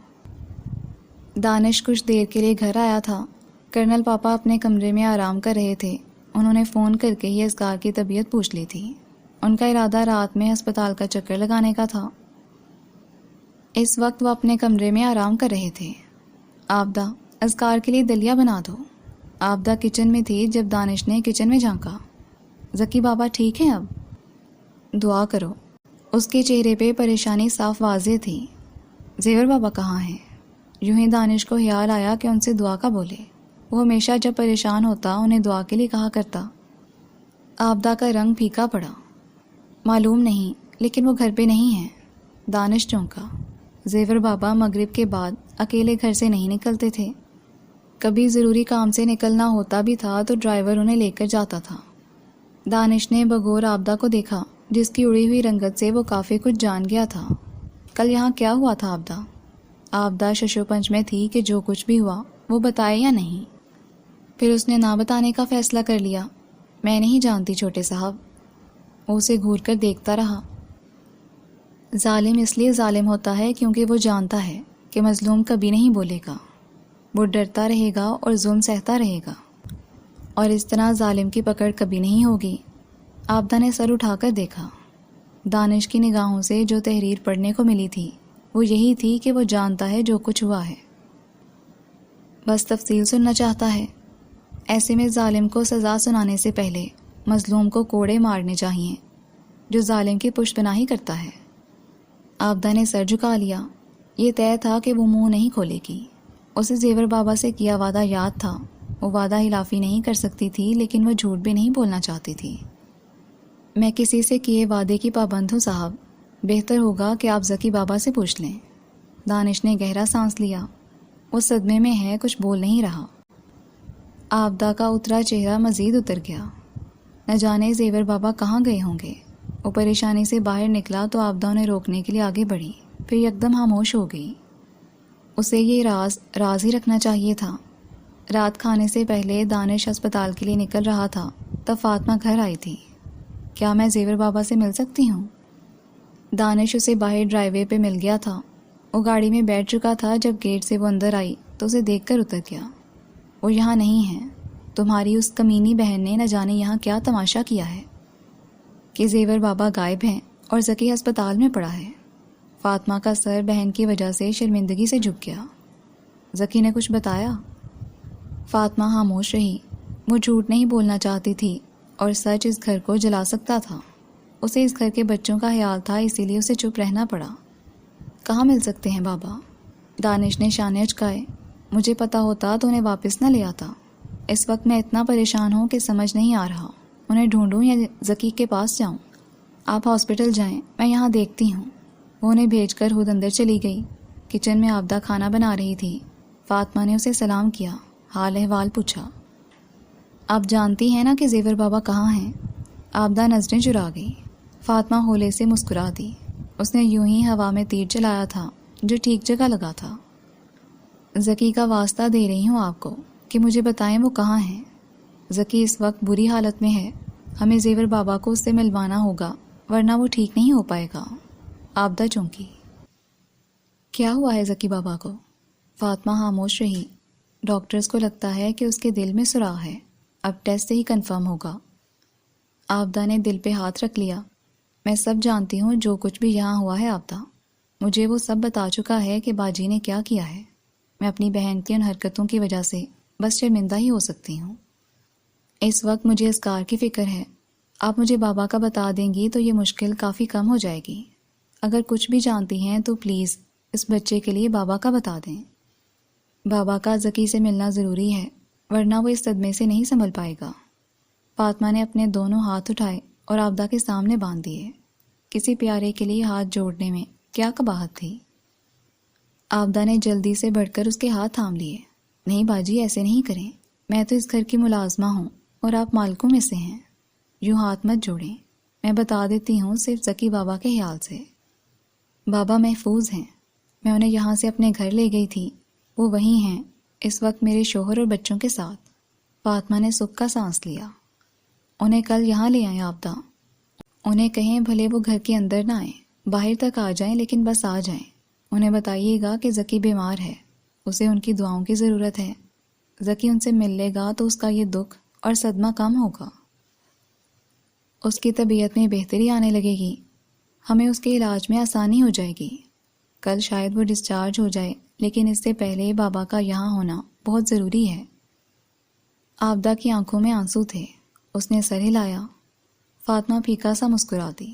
دانش کچھ دیر کے لیے گھر آیا تھا۔ کرنل پاپا اپنے کمرے میں آرام کر رہے تھے۔ انہوں نے فون کر کے ہی اسکار کی طبیعت پوچھ لی تھی۔ ان کا ارادہ رات میں ہسپتال کا چکر لگانے کا تھا۔ اس وقت وہ اپنے کمرے میں آرام کر رہے تھے۔ آبدہ، اسکار کے لیے دلیا بنا دو۔ آبدہ کچن میں تھی جب دانش نے کچن میں جھانکا۔ ذکی بابا ٹھیک ہیں اب؟ دعا کرو۔ اس کے چہرے پہ پریشانی صاف واضح تھی۔ زیور بابا کہاں ہیں؟ یوں ہی دانش کو خیال آیا کہ ان سے دعا کا بولے۔ وہ ہمیشہ جب پریشان ہوتا انہیں دعا کے لیے کہا کرتا۔ آبدہ کا رنگ پھیکا پڑا۔ معلوم نہیں، لیکن وہ گھر پہ نہیں ہیں۔ دانش چونکا۔ زیور بابا مغرب کے بعد اکیلے گھر سے نہیں نکلتے تھے۔ کبھی ضروری کام سے نکلنا ہوتا بھی تھا تو ڈرائیور انہیں لے کر جاتا تھا۔ دانش نے بغور آبدہ کو دیکھا، جس کی اڑی ہوئی رنگت سے وہ کافی کچھ جان گیا تھا۔ کل یہاں کیا ہوا تھا آبدہ؟ آبدہ ششو پنج میں تھی کہ جو کچھ بھی ہوا وہ بتائے یا نہیں۔ پھر اس نے نہ بتانے کا فیصلہ کر لیا۔ میں نہیں جانتی چھوٹے صاحب۔ وہ اسے گھور کر دیکھتا رہا۔ ظالم اس لیے ظالم ہوتا ہے کیونکہ وہ جانتا ہے کہ مظلوم کبھی نہیں بولے گا۔ وہ ڈرتا رہے گا اور ظلم سہتا رہے گا، اور اس طرح ظالم کی پکڑ کبھی نہیں ہوگی۔ آبدہ نے سر اٹھا کر دیکھا۔ دانش کی نگاہوں سے جو تحریر پڑھنے کو ملی تھی وہ یہی تھی کہ وہ جانتا ہے جو کچھ ہوا ہے، بس تفصیل سننا چاہتا ہے۔ ایسے میں ظالم کو سزا سنانے سے پہلے مظلوم کو کوڑے مارنے چاہیے جو ظالم کی پشت پناہی کرتا ہے۔ آبدہ نے سر جھکا لیا۔ یہ طے تھا کہ وہ منہ نہیں کھولے گی۔ اسے زیور بابا سے کیا وعدہ یاد تھا۔ وہ وعدہ خلافی نہیں کر سکتی تھی، لیکن وہ جھوٹ بھی نہیں بولنا چاہتی تھی۔ میں کسی سے کیے وعدے کی پابند ہوں صاحب، بہتر ہوگا کہ آپ ذکی بابا سے پوچھ لیں۔ دانش نے گہرا سانس لیا، وہ صدمے میں ہے، کچھ بول نہیں رہا۔ آبدہ کا اترا چہرہ مزید اتر گیا، نہ جانے زیور بابا کہاں گئے ہوں گے۔ وہ پریشانی سے باہر نکلا تو آبدہ انہیں روکنے کے لیے آگے بڑھی، پھر یکدم خاموش ہو گئی۔ اسے یہ راز ہی رکھنا چاہیے تھا۔ رات کھانے سے پہلے دانش اسپتال کے لیے نکل رہا تھا، تب فاطمہ گھر آئی تھی۔ کیا میں زیور بابا سے مل سکتی ہوں؟ دانش اسے باہر ڈرائیو وے پہ مل گیا تھا۔ وہ گاڑی میں بیٹھ چکا تھا جب گیٹ سے وہ اندر آئی تو اسے دیکھ کر اتر گیا۔ وہ یہاں نہیں ہے، تمہاری اس کمینی بہن نے نہ جانے یہاں کیا تماشا کیا ہے کہ زیور بابا غائب ہیں اور ذکی ہسپتال میں پڑا ہے۔ فاطمہ کا سر بہن کی وجہ سے شرمندگی سے جھک گیا۔ ذکی نے کچھ بتایا؟ فاطمہ خاموش رہی۔ وہ جھوٹ نہیں بولنا چاہتی تھی اور سچ اس گھر کو جلا سکتا تھا۔ اسے اس گھر کے بچوں کا خیال تھا، اسی لیے اسے چپ رہنا پڑا۔ کہاں مل سکتے ہیں بابا؟ دانش نے شانے اچکائے۔ مجھے پتا ہوتا تو انہیں واپس نہ لے آتا۔ اس وقت میں اتنا پریشان ہوں کہ سمجھ نہیں آ رہا، انہیں ڈھونڈوں یا ذکی کے پاس جاؤں۔ آپ ہاسپٹل جائیں، میں یہاں دیکھتی ہوں۔ وہ انہیں بھیج کر خود اندر چلی گئی۔ کچن میں آبدہ کھانا بنا رہی تھی۔ فاطمہ نے اسے سلام کیا، حال احوال پوچھا۔ آپ جانتی ہیں نا کہ زیور بابا کہاں ہیں؟ آبدہ نظریں چرا گئی۔ فاطمہ ہولے سے مسکرا دی۔ اس نے یوں ہی ہوا میں تیر چلایا تھا جو ٹھیک جگہ لگا تھا۔ ذکی کا واسطہ دے رہی ہوں آپ کو کہ مجھے بتائیں وہ کہاں ہیں۔ ذکی اس وقت بری حالت میں ہے، ہمیں زیور بابا کو اس سے ملوانا ہوگا ورنہ وہ ٹھیک نہیں ہو پائے گا۔ آبدہ چونکی۔ کیا ہوا ہے ذکی بابا کو؟ فاطمہ خاموش رہی۔ ڈاکٹرز کو لگتا ہے کہ اس کے دل میں سوراخ ہے، اب ٹیسٹ سے ہی کنفرم ہوگا۔ آبدہ نے دل پہ ہاتھ رکھ لیا۔ میں سب جانتی ہوں جو کچھ بھی یہاں ہوا ہے آبدہ، مجھے وہ سب بتا چکا ہے کہ باجی نے کیا کیا ہے۔ میں اپنی بہن کی ان حرکتوں کی وجہ سے بس شرمندہ ہی ہو سکتی ہوں۔ اس وقت مجھے اس کار کی فکر ہے۔ آپ مجھے بابا کا بتا دیں گی تو یہ مشکل کافی کم ہو جائے گی۔ اگر کچھ بھی جانتی ہیں تو پلیز اس بچے کے لیے بابا کا بتا دیں۔ بابا کا ذکی سے ملنا ضروری ہے ورنہ وہ اس صدمے سے نہیں سنبھل پائے گا۔ فاطمہ نے اپنے دونوں ہاتھ اٹھائے اور آبدہ کے سامنے باندھ دیے۔ کسی پیارے کے لیے ہاتھ جوڑنے میں کیا قباحت تھی؟ آبدہ نے جلدی سے بڑھ کر اس کے ہاتھ تھام لیے۔ نہیں باجی، ایسے نہیں کریں، میں تو اس گھر کی ملازمہ ہوں اور آپ مالکوں میں سے ہیں۔ یوں ہاتھ مت جوڑیں، میں بتا دیتی ہوں صرف ذکی بابا کے خیال سے۔ بابا محفوظ ہیں، میں انہیں یہاں سے اپنے گھر لے گئی تھی، وہ وہیں ہیں اس وقت میرے شوہر اور بچوں کے ساتھ۔ فاطمہ نے سکھ کا سانس لیا۔ انہیں کل یہاں لے آئیں آبدہ، انہیں کہیں بھلے وہ گھر کے اندر نہ آئیں، باہر تک آ جائیں لیکن بس آ جائیں۔ انہیں بتائیے گا کہ ذکی بیمار ہے، اسے ان کی دعاؤں کی ضرورت ہے۔ ذکی ان سے مل لے گا تو اس کا یہ دکھ اور صدمہ کم ہوگا، اس کی طبیعت میں بہتری آنے لگے گی، ہمیں اس کے علاج میں آسانی ہو جائے گی۔ کل شاید وہ ڈسچارج ہو جائے لیکن اس سے پہلے بابا کا یہاں ہونا بہت ضروری ہے۔ آبدہ کی آنکھوں میں آنسو تھے، اس نے سر ہلایا۔ فاطمہ پھیکا سا مسکرا دی۔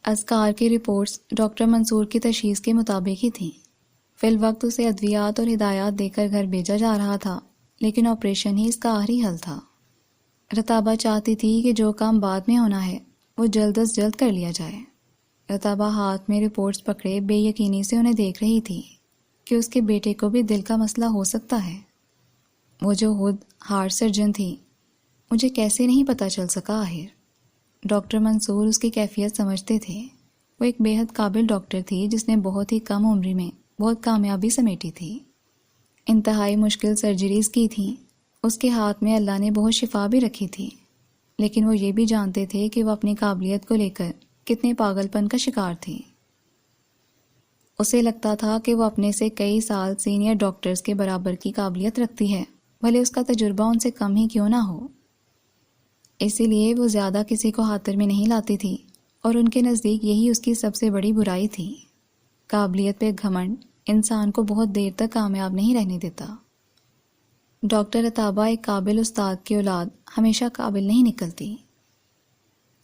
اذکار کی رپورٹس ڈاکٹر منصور کی تشخیص کے مطابق ہی تھیں۔ فی الوقت اسے ادویات اور ہدایات دے کر گھر بھیجا جا رہا تھا، لیکن آپریشن ہی اس کا آخری حل تھا۔ رتابہ چاہتی تھی کہ جو کام بعد میں ہونا ہے وہ جلد از جلد کر لیا جائے۔ رتابہ ہاتھ میں رپورٹس پکڑے بے یقینی سے انہیں دیکھ رہی تھی کہ اس کے بیٹے کو بھی دل کا مسئلہ ہو سکتا ہے۔ وہ جو خود ہارٹ سرجن تھی، مجھے کیسے نہیں پتہ چل سکا آخر۔ ڈاکٹر منصور اس کی کیفیت سمجھتے تھے۔ وہ ایک بے حد قابل ڈاکٹر تھی جس نے بہت ہی کم عمری میں بہت کامیابی سمیٹی تھی۔ انتہائی مشکل سرجریز کی تھیں، اس کے ہاتھ میں اللہ نے بہت شفا بھی رکھی تھی، لیکن وہ یہ بھی جانتے تھے کہ وہ اپنی قابلیت کو لے کر کتنے پاگل پن کا شکار تھی۔ اسے لگتا تھا کہ وہ اپنے سے کئی سال سینئر ڈاکٹرز کے برابر کی قابلیت رکھتی ہے، بھلے اس کا تجربہ ان سے کم ہی کیوں نہ ہو۔ اسی لیے وہ زیادہ کسی کو خاطر میں نہیں لاتی تھی اور ان کے نزدیک یہی اس کی سب سے بڑی برائی تھی۔ قابلیت پہ گھمنڈ انسان کو بہت دیر تک کامیاب نہیں رہنے دیتا۔ ڈاکٹر رتابہ ایک قابل استاد کی اولاد ہمیشہ قابل نہیں نکلتی۔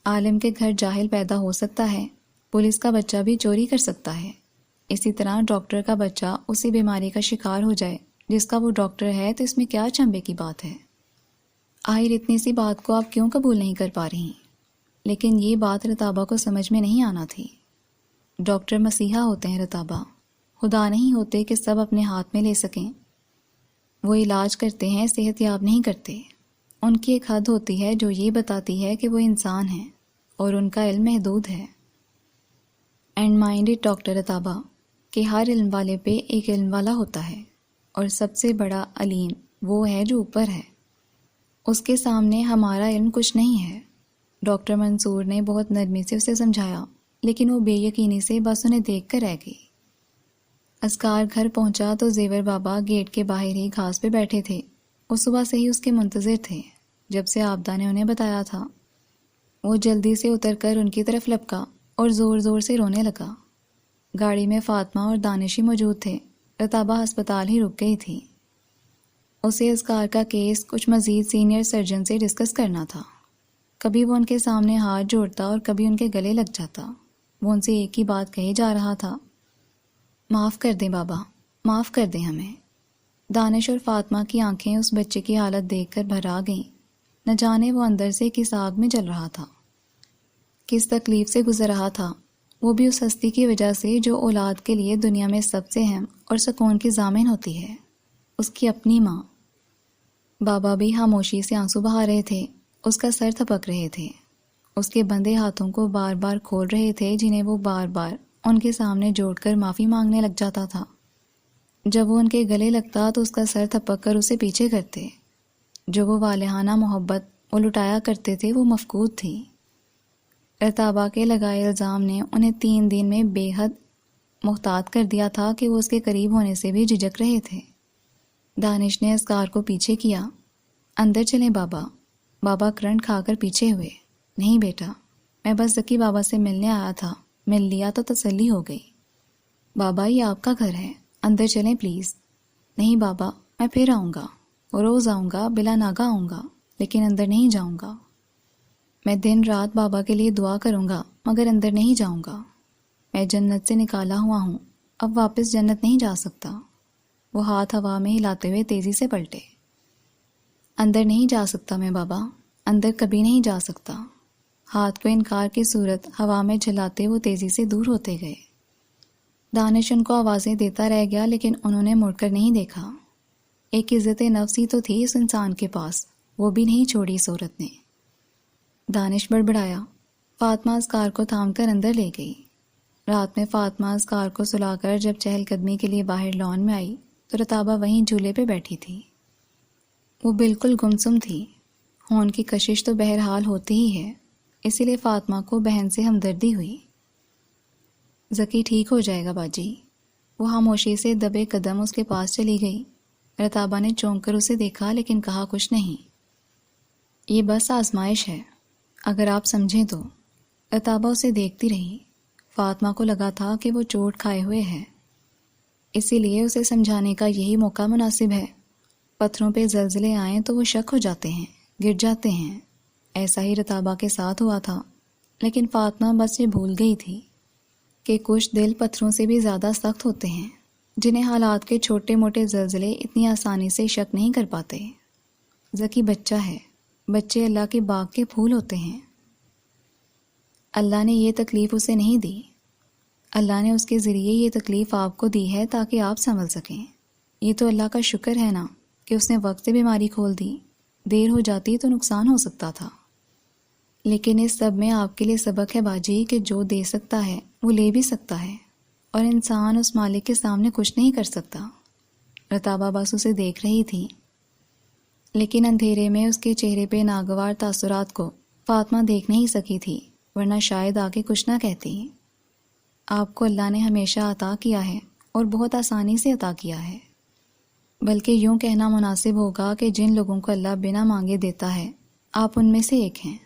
عالم کے گھر جاہل پیدا ہو سکتا ہے، پولیس کا بچہ بھی چوری کر سکتا ہے، اسی طرح ڈاکٹر کا بچہ اسی بیماری کا شکار ہو جائے جس کا وہ ڈاکٹر ہے، تو اس میں کیا چنبے کی بات ہے؟ آخر اتنی سی بات کو آپ کیوں قبول نہیں کر پا رہی؟ لیکن یہ بات رتابہ کو سمجھ میں نہیں آنا تھی۔ ڈاکٹر مسیحا ہوتے ہیں رتابہ، خدا نہیں ہوتے کہ سب اپنے ہاتھ میں لے سکیں۔ وہ علاج کرتے ہیں، صحت یاب نہیں کرتے۔ ان کی ایک حد ہوتی ہے جو یہ بتاتی ہے کہ وہ انسان ہیں اور ان کا علم محدود ہے۔ اینڈ مائنڈڈ ڈاکٹر رتابہ کہ ہر علم والے پہ ایک علم والا ہوتا ہے، اور سب سے بڑا علیم وہ ہے جو اوپر ہے، اس کے سامنے ہمارا علم کچھ نہیں ہے۔ ڈاکٹر منصور نے بہت نرمی سے اسے سمجھایا، لیکن وہ بے یقینی سے بس انہیں دیکھ کر رہ گئی۔ اذکار گھر پہنچا تو زیور بابا گیٹ کے باہر ہی گھاس پہ بیٹھے تھے۔ وہ صبح سے ہی اس کے منتظر تھے، جب سے عابدہ نے انہیں بتایا تھا۔ وہ جلدی سے اتر کر ان کی طرف لپکا اور زور زور سے رونے لگا۔ گاڑی میں فاطمہ اور دانشی موجود تھے۔ رتابہ ہسپتال ہی رک گئی تھی۔ اسے اذکار کا کیس کچھ مزید سینئر سرجن سے ڈسکس کرنا تھا۔ کبھی وہ ان کے سامنے ہاتھ جوڑتا اور کبھی ان کے گلے لگ جاتا۔ وہ ان سے ایک ہی بات کہے جا رہا تھا، معاف کر دیں بابا، معاف کر دیں ہمیں۔ دانش اور فاطمہ کی آنکھیں اس بچے کی حالت دیکھ کر بھر آ گئیں۔ نہ جانے وہ اندر سے کس آگ میں جل رہا تھا، کس تکلیف سے گزر رہا تھا، وہ بھی اس ہستی کی وجہ سے جو اولاد کے لیے دنیا میں سب سے اہم اور سکون کی ضامن ہوتی ہے، اس کی اپنی ماں۔ بابا بھی خاموشی سے آنسو بہا رہے تھے، اس کا سر تھپک رہے تھے، اس کے بندھے ہاتھوں کو بار بار کھول رہے تھے جنہیں وہ بار بار ان کے سامنے جوڑ کر معافی مانگنے لگ جاتا تھا۔ جب وہ ان کے گلے لگتا تو اس کا سر تھپک کر اسے پیچھے کرتے۔ جو وہ والہانہ محبت وہ لٹایا کرتے تھے وہ مفقود تھی۔ رتابہ کے لگائے الزام نے انہیں 3 دن میں بے حد محتاط کر دیا تھا کہ وہ اس کے قریب ہونے سے بھی جھجک رہے تھے۔ دانش نے اذکار کو پیچھے کیا۔ اندر چلیں بابا۔ بابا کرنٹ کھا کر پیچھے ہوئے۔ نہیں بیٹا، میں بس ذکی بابا سے ملنے آیا تھا، مل لیا تو تسلی ہو گئی۔ بابا یہ آپ کا گھر ہے، اندر چلیں پلیز۔ نہیں بابا، میں پھر آؤں گا، روز آؤں گا، بلا ناگا آؤں گا، لیکن اندر نہیں جاؤں گا۔ میں دن رات بابا کے لیے دعا کروں گا مگر اندر نہیں جاؤں گا۔ میں جنت سے نکالا ہوا ہوں، اب واپس جنت نہیں جا سکتا۔ وہ ہاتھ ہوا میں ہلاتے ہوئے تیزی سے پلٹے۔ اندر نہیں جا سکتا میں بابا، اندر کبھی نہیں جا سکتا۔ ہاتھ کو انکار کی صورت ہوا میں جھلاتے وہ تیزی سے دور ہوتے گئے۔ دانش ان کو آوازیں دیتا رہ گیا، لیکن انہوں نے مڑ کر نہیں دیکھا۔ ایک عزت نفس ہی تو تھی اس انسان کے پاس، وہ بھی نہیں چھوڑی اس عورت نے۔ دانش بڑبڑایا۔ فاطمہ اذکار کو تھام کر اندر لے گئی۔ رات میں فاطمہ اذکار کو سلا کر جب چہل قدمی کے لیے باہر لان میں آئی تو رتابہ وہیں جھولے پہ بیٹھی تھی۔ وہ بالکل گمسم تھی۔ خون کی کشش تو بہرحال ہوتی ہی ہے، اسی لیے فاطمہ کو بہن سے ہمدردی ہوئی۔ ذکی ٹھیک ہو جائے گا باجی۔ وہ خاموشی سے دبے قدم اس کے پاس چلی گئی۔ رتابہ نے چونک کر اسے دیکھا لیکن کہا کچھ نہیں۔ یہ بس آزمائش ہے، اگر آپ سمجھیں تو۔ رتابہ اسے دیکھتی رہی۔ فاطمہ کو لگا تھا کہ وہ چوٹ کھائے ہوئے ہے، اسی لیے اسے سمجھانے کا یہی موقع مناسب ہے۔ پتھروں پہ زلزلے آئیں تو وہ شک ہو جاتے ہیں، گر جاتے ہیں۔ ایسا ہی رتابہ کے ساتھ ہوا تھا، لیکن فاطمہ بس یہ بھول گئی تھی کہ کچھ دل پتھروں سے بھی زیادہ سخت ہوتے ہیں، جنہیں حالات کے چھوٹے موٹے زلزلے اتنی آسانی سے شک نہیں کر پاتے۔ ذکی بچہ ہے، بچے اللہ کے باغ کے پھول ہوتے ہیں۔ اللہ نے یہ تکلیف اسے نہیں دی، اللہ نے اس کے ذریعے یہ تکلیف آپ کو دی ہے تاکہ آپ سنبھل سکیں۔ یہ تو اللہ کا شکر ہے نا کہ اس نے وقت سے بیماری کھول دی، دیر ہو جاتی تو نقصان ہو سکتا تھا۔ لیکن اس سب میں آپ کے لیے سبق ہے باجی کہ جو دے سکتا ہے وہ لے بھی سکتا ہے، اور انسان اس مالک کے سامنے کچھ نہیں کر سکتا۔ رتابہ بس اسے دیکھ رہی تھی، لیکن اندھیرے میں اس کے چہرے پہ ناگوار تاثرات کو فاطمہ دیکھ نہیں سکی تھی، ورنہ شاید آگے کچھ نہ کہتی۔ آپ کو اللہ نے ہمیشہ عطا کیا ہے اور بہت آسانی سے عطا کیا ہے، بلکہ یوں کہنا مناسب ہوگا کہ جن لوگوں کو اللہ بنا مانگے دیتا ہے آپ ان میں سے ایک ہیں۔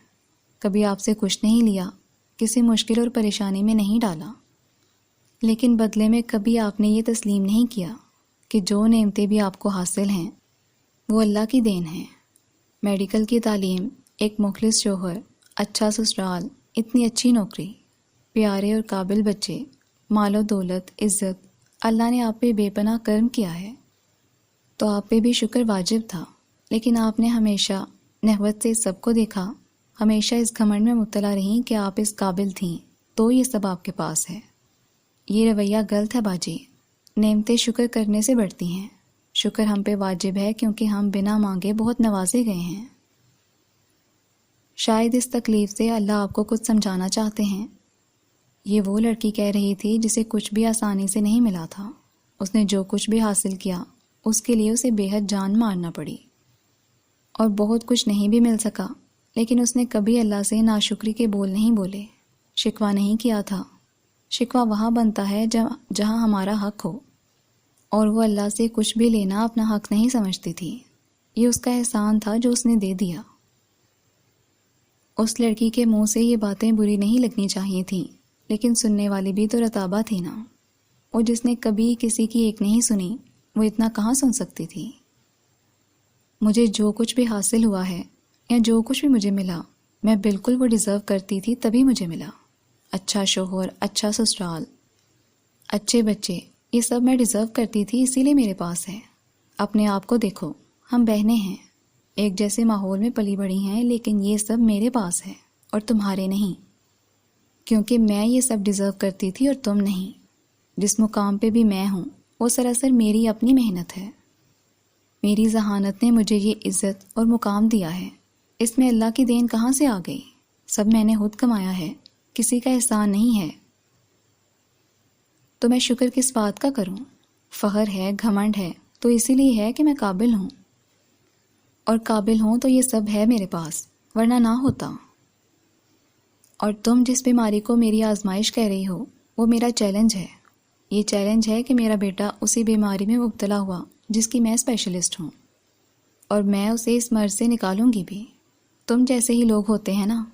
کبھی آپ سے کچھ نہیں لیا، کسی مشکل اور پریشانی میں نہیں ڈالا، لیکن بدلے میں کبھی آپ نے یہ تسلیم نہیں کیا کہ جو نعمتیں بھی آپ کو حاصل ہیں وہ اللہ کی دین ہیں۔ میڈیکل کی تعلیم، ایک مخلص شوہر، اچھا سسرال، اتنی اچھی نوکری، پیارے اور قابل بچے، مال و دولت، عزت، اللہ نے آپ پہ بے پناہ کرم کیا ہے، تو آپ پہ بھی شکر واجب تھا، لیکن آپ نے ہمیشہ نحوت سے سب کو دیکھا، ہمیشہ اس گھمنڈ میں مبتلا رہیں کہ آپ اس قابل تھیں تو یہ سب آپ کے پاس ہے۔ یہ رویہ غلط ہے باجی۔ نعمتیں شکر کرنے سے بڑھتی ہیں۔ شکر ہم پہ واجب ہے کیونکہ ہم بنا مانگے بہت نوازے گئے ہیں۔ شاید اس تکلیف سے اللہ آپ کو کچھ سمجھانا چاہتے ہیں۔ یہ وہ لڑکی کہہ رہی تھی جسے کچھ بھی آسانی سے نہیں ملا تھا۔ اس نے جو کچھ بھی حاصل کیا اس کے لیے اسے بے حد جان مارنا پڑی، اور بہت کچھ نہیں بھی مل سکا، لیکن اس نے کبھی اللہ سے ناشکری کے بول نہیں بولے، شکوہ نہیں کیا تھا۔ شکوہ وہاں بنتا ہے جہاں ہمارا حق ہو، اور وہ اللہ سے کچھ بھی لینا اپنا حق نہیں سمجھتی تھی۔ یہ اس کا احسان تھا جو اس نے دے دیا۔ اس لڑکی کے منہ سے یہ باتیں بری نہیں لگنی چاہیے تھیں، لیکن سننے والی بھی تو رتابہ تھی نا، اور جس نے کبھی کسی کی ایک نہیں سنی وہ اتنا کہاں سن سکتی تھی۔ مجھے جو کچھ بھی حاصل ہوا ہے یا جو کچھ بھی مجھے ملا، میں بالکل وہ ڈیزرو کرتی تھی تبھی مجھے ملا۔ اچھا شوہر، اچھا سسرال، اچھے بچے، یہ سب میں ڈیزرو کرتی تھی، اسی لیے میرے پاس ہے۔ اپنے آپ کو دیکھو، ہم بہنیں ہیں، ایک جیسے ماحول میں پلی بڑھی ہیں، لیکن یہ سب میرے پاس ہے اور تمہارے نہیں، کیونکہ میں یہ سب ڈیزرو کرتی تھی اور تم نہیں۔ جس مقام پہ بھی میں ہوں وہ سراسر میری اپنی محنت ہے۔ میری ذہانت نے مجھے یہ عزت اور مقام دیا ہے، اس میں اللہ کی دین کہاں سے آ گئی؟ سب میں نے خود کمایا ہے، کسی کا احسان نہیں ہے۔ تو میں شکر کس بات کا کروں؟ فخر ہے، گھمنڈ ہے تو اسی لیے ہے کہ میں قابل ہوں، اور قابل ہوں تو یہ سب ہے میرے پاس، ورنہ نہ ہوتا۔ اور تم جس بیماری کو میری آزمائش کہہ رہی ہو وہ میرا چیلنج ہے۔ یہ چیلنج ہے کہ میرا بیٹا اسی بیماری میں مبتلا ہوا جس کی میں اسپیشلسٹ ہوں، اور میں اسے اس مرض سے نکالوں گی بھی۔ تم جیسے ہی لوگ ہوتے ہیں نا،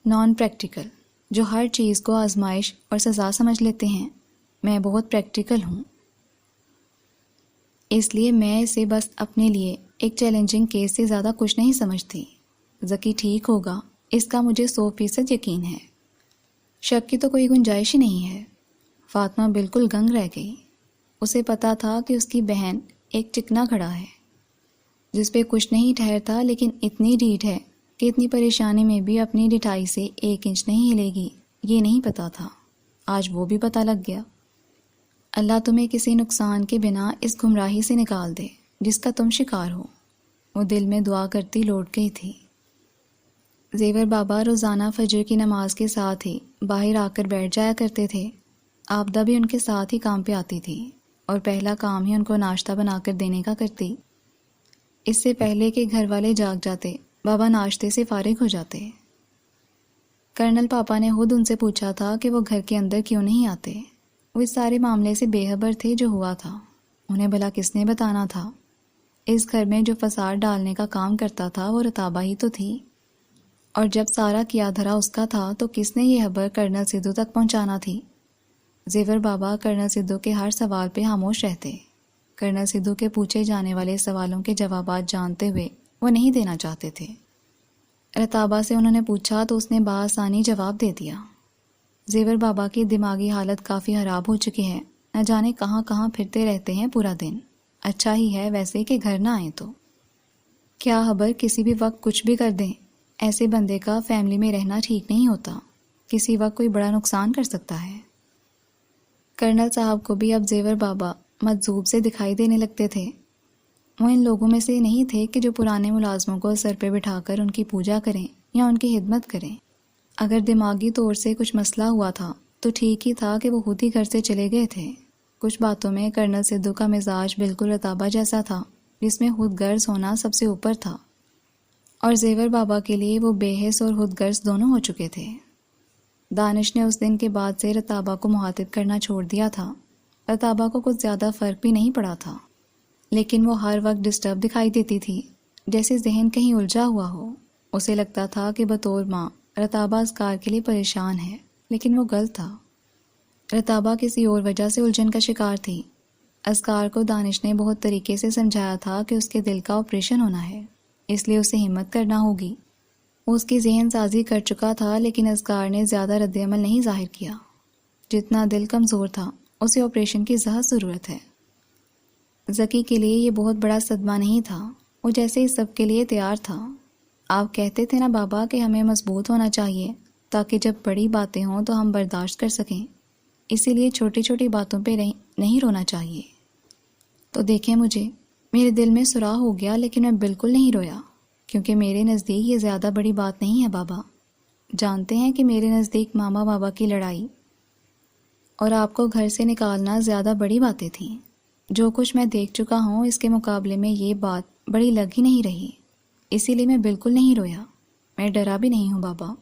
نان پریکٹیکل، جو ہر چیز کو آزمائش اور سزا سمجھ لیتے ہیں۔ میں بہت پریکٹیکل ہوں، اس لیے میں اسے بس اپنے لیے ایک چیلنجنگ کیس سے زیادہ کچھ نہیں سمجھتی۔ ذکی ٹھیک ہوگا، اس کا مجھے 100% یقین ہے، شک کی تو کوئی گنجائش ہی نہیں ہے۔ فاطمہ بالکل گنگ رہ گئی۔ اسے پتا تھا کہ اس کی بہن ایک چکنا گھڑا ہے جس پہ کچھ نہیں ٹھہرتا، لیکن اتنی ڈھیٹ ہے کہ اتنی پریشانی میں بھی اپنی ڈٹائی سے 1 انچ نہیں ہلے گی۔ یہ نہیں پتا تھا، آج وہ بھی پتا لگ گیا۔ اللہ تمہیں کسی نقصان کے بنا اس گمراہی سے نکال دے جس کا تم شکار ہو۔ وہ دل میں دعا کرتی لوٹ گئی تھی۔ زیور بابا روزانہ فجر کی نماز کے ساتھ ہی باہر آ کر بیٹھ جایا کرتے تھے۔ آبدہ بھی ان کے ساتھ ہی کام پہ آتی تھی اور پہلا کام ہی ان کو ناشتہ بنا کر دینے کا کرتی۔ اس سے پہلے کہ گھر والے جاگ جاتے بابا ناشتے سے فارغ ہو جاتے۔ کرنل پاپا نے خود ان سے پوچھا تھا کہ وہ گھر کے اندر کیوں نہیں آتے۔ وہ اس سارے معاملے سے بے خبر تھے جو ہوا تھا۔ انہیں بھلا کس نے بتانا تھا؟ اس گھر میں جو فساد ڈالنے کا کام کرتا تھا وہ رتابہ ہی تو تھی، اور جب سارا کیا دھرا اس کا تھا تو کس نے یہ خبر کرنل سدھو تک پہنچانا تھی؟ زیور بابا کرنل سدھو کے ہر سوال پہ خاموش رہتے۔ کرنل سدھو کے پوچھے جانے والے سوالوں کے جوابات جانتے ہوئے وہ نہیں دینا چاہتے تھے۔ رتابہ سے انہوں نے پوچھا تو اس نے بآسانی جواب دے دیا۔ زیور بابا کی دماغی حالت کافی خراب ہو چکی ہے، نہ جانے کہاں کہاں پھرتے رہتے ہیں پورا دن۔ اچھا ہی ہے ویسے کہ گھر نہ آئیں تو کیا خبر کسی بھی وقت کچھ بھی کر دیں۔ ایسے بندے کا فیملی میں رہنا ٹھیک نہیں ہوتا، کسی وقت کوئی بڑا نقصان کر سکتا ہے۔ کرنل صاحب کو بھی اب زیور بابا مجذوب سے دکھائی دینے لگتے تھے۔ وہ ان لوگوں میں سے نہیں تھے کہ جو پرانے ملازموں کو سر پہ بٹھا کر ان کی پوجا کریں یا ان کی خدمت کریں۔ اگر دماغی طور سے کچھ مسئلہ ہوا تھا تو ٹھیک ہی تھا کہ وہ خود ہی گھر سے چلے گئے تھے۔ کچھ باتوں میں کرنل سدھو کا مزاج بالکل رتابہ جیسا تھا، جس میں خود غرض ہونا سب سے اوپر تھا، اور زیور بابا کے لیے وہ بے حس اور خود غرض دونوں ہو چکے تھے۔ دانش نے اس دن کے بعد سے رتابہ کو مخاطب کرنا چھوڑ دیا تھا۔ رتابہ کو کچھ زیادہ فرق بھی نہیں پڑا تھا، لیکن وہ ہر وقت ڈسٹرب دکھائی دیتی تھی، جیسے ذہن کہیں الجھا ہوا ہو۔ اسے لگتا تھا کہ بطور ماں رتابہ اذکار کے لیے پریشان ہے، لیکن وہ غلط تھا۔ رتابہ کسی اور وجہ سے الجھن کا شکار تھی۔ اذکار کو دانش نے بہت طریقے سے سمجھایا تھا کہ اس کے دل کا آپریشن ہونا ہے، اس لیے اسے ہمت کرنا ہوگی۔ وہ اس کی ذہن سازی کر چکا تھا، لیکن اذکار نے زیادہ رد عمل نہیں ظاہر کیا۔ جتنا دل کمزور تھا اسے آپریشن کی سخت ضرورت ہے۔ ذکی کے لیے یہ بہت بڑا صدمہ نہیں تھا، وہ جیسے اس سب کے لیے تیار تھا۔ آپ کہتے تھے نا بابا کہ ہمیں مضبوط ہونا چاہیے تاکہ جب بڑی باتیں ہوں تو ہم برداشت کر سکیں، اسی لیے چھوٹی چھوٹی باتوں پہ نہیں رونا چاہیے۔ تو دیکھیں مجھے، میرے دل میں سراغ ہو گیا لیکن میں بالکل نہیں رویا، کیونکہ میرے نزدیک یہ زیادہ بڑی بات نہیں ہے بابا۔ جانتے ہیں کہ میرے نزدیک ماما بابا کی لڑائی اور آپ کو گھر سے نکالنا زیادہ بڑی باتیں تھیں۔ جو کچھ میں دیکھ چکا ہوں اس کے مقابلے میں یہ بات بڑی لگ ہی نہیں رہی، اسی لیے میں بالکل نہیں رویا، میں ڈرا بھی نہیں ہوں بابا۔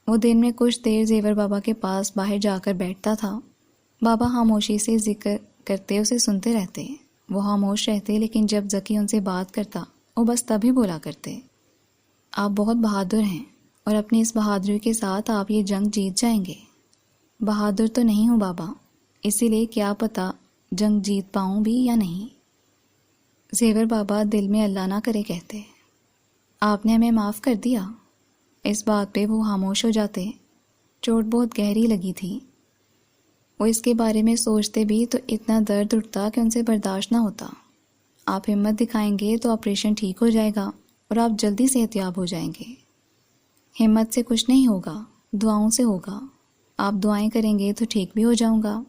وہ دن میں کچھ دیر زیور بابا کے پاس باہر جا کر بیٹھتا تھا۔ بابا خاموشی سے ذکر کرتے اسے سنتے رہتے، وہ خاموش رہتے، لیکن جب ذکی ان سے بات کرتا وہ بس تبھی بولا کرتے۔ آپ بہت بہادر ہیں اور اپنی اس بہادری کے ساتھ آپ یہ جنگ جیت جائیں گے۔ بہادر تو نہیں ہوں بابا، اسی لیے کیا پتہ جنگ جیت پاؤں بھی یا نہیں۔ زیور بابا دل میں اللہ نہ کرے کہتے، آپ نے ہمیں معاف کر دیا۔ اس بات پہ وہ خاموش ہو جاتے۔ چوٹ بہت گہری لگی تھی، وہ اس کے بارے میں سوچتے بھی تو اتنا درد اٹھتا کہ ان سے برداشت نہ ہوتا۔ آپ ہمت دکھائیں گے تو آپریشن ٹھیک ہو جائے گا اور آپ جلدی صحتیاب ہو جائیں گے۔ ہمت سے کچھ نہیں ہوگا، دعاؤں سے ہوگا۔ آپ دعائیں کریں گے تو ٹھیک بھی ہو جاؤں گا۔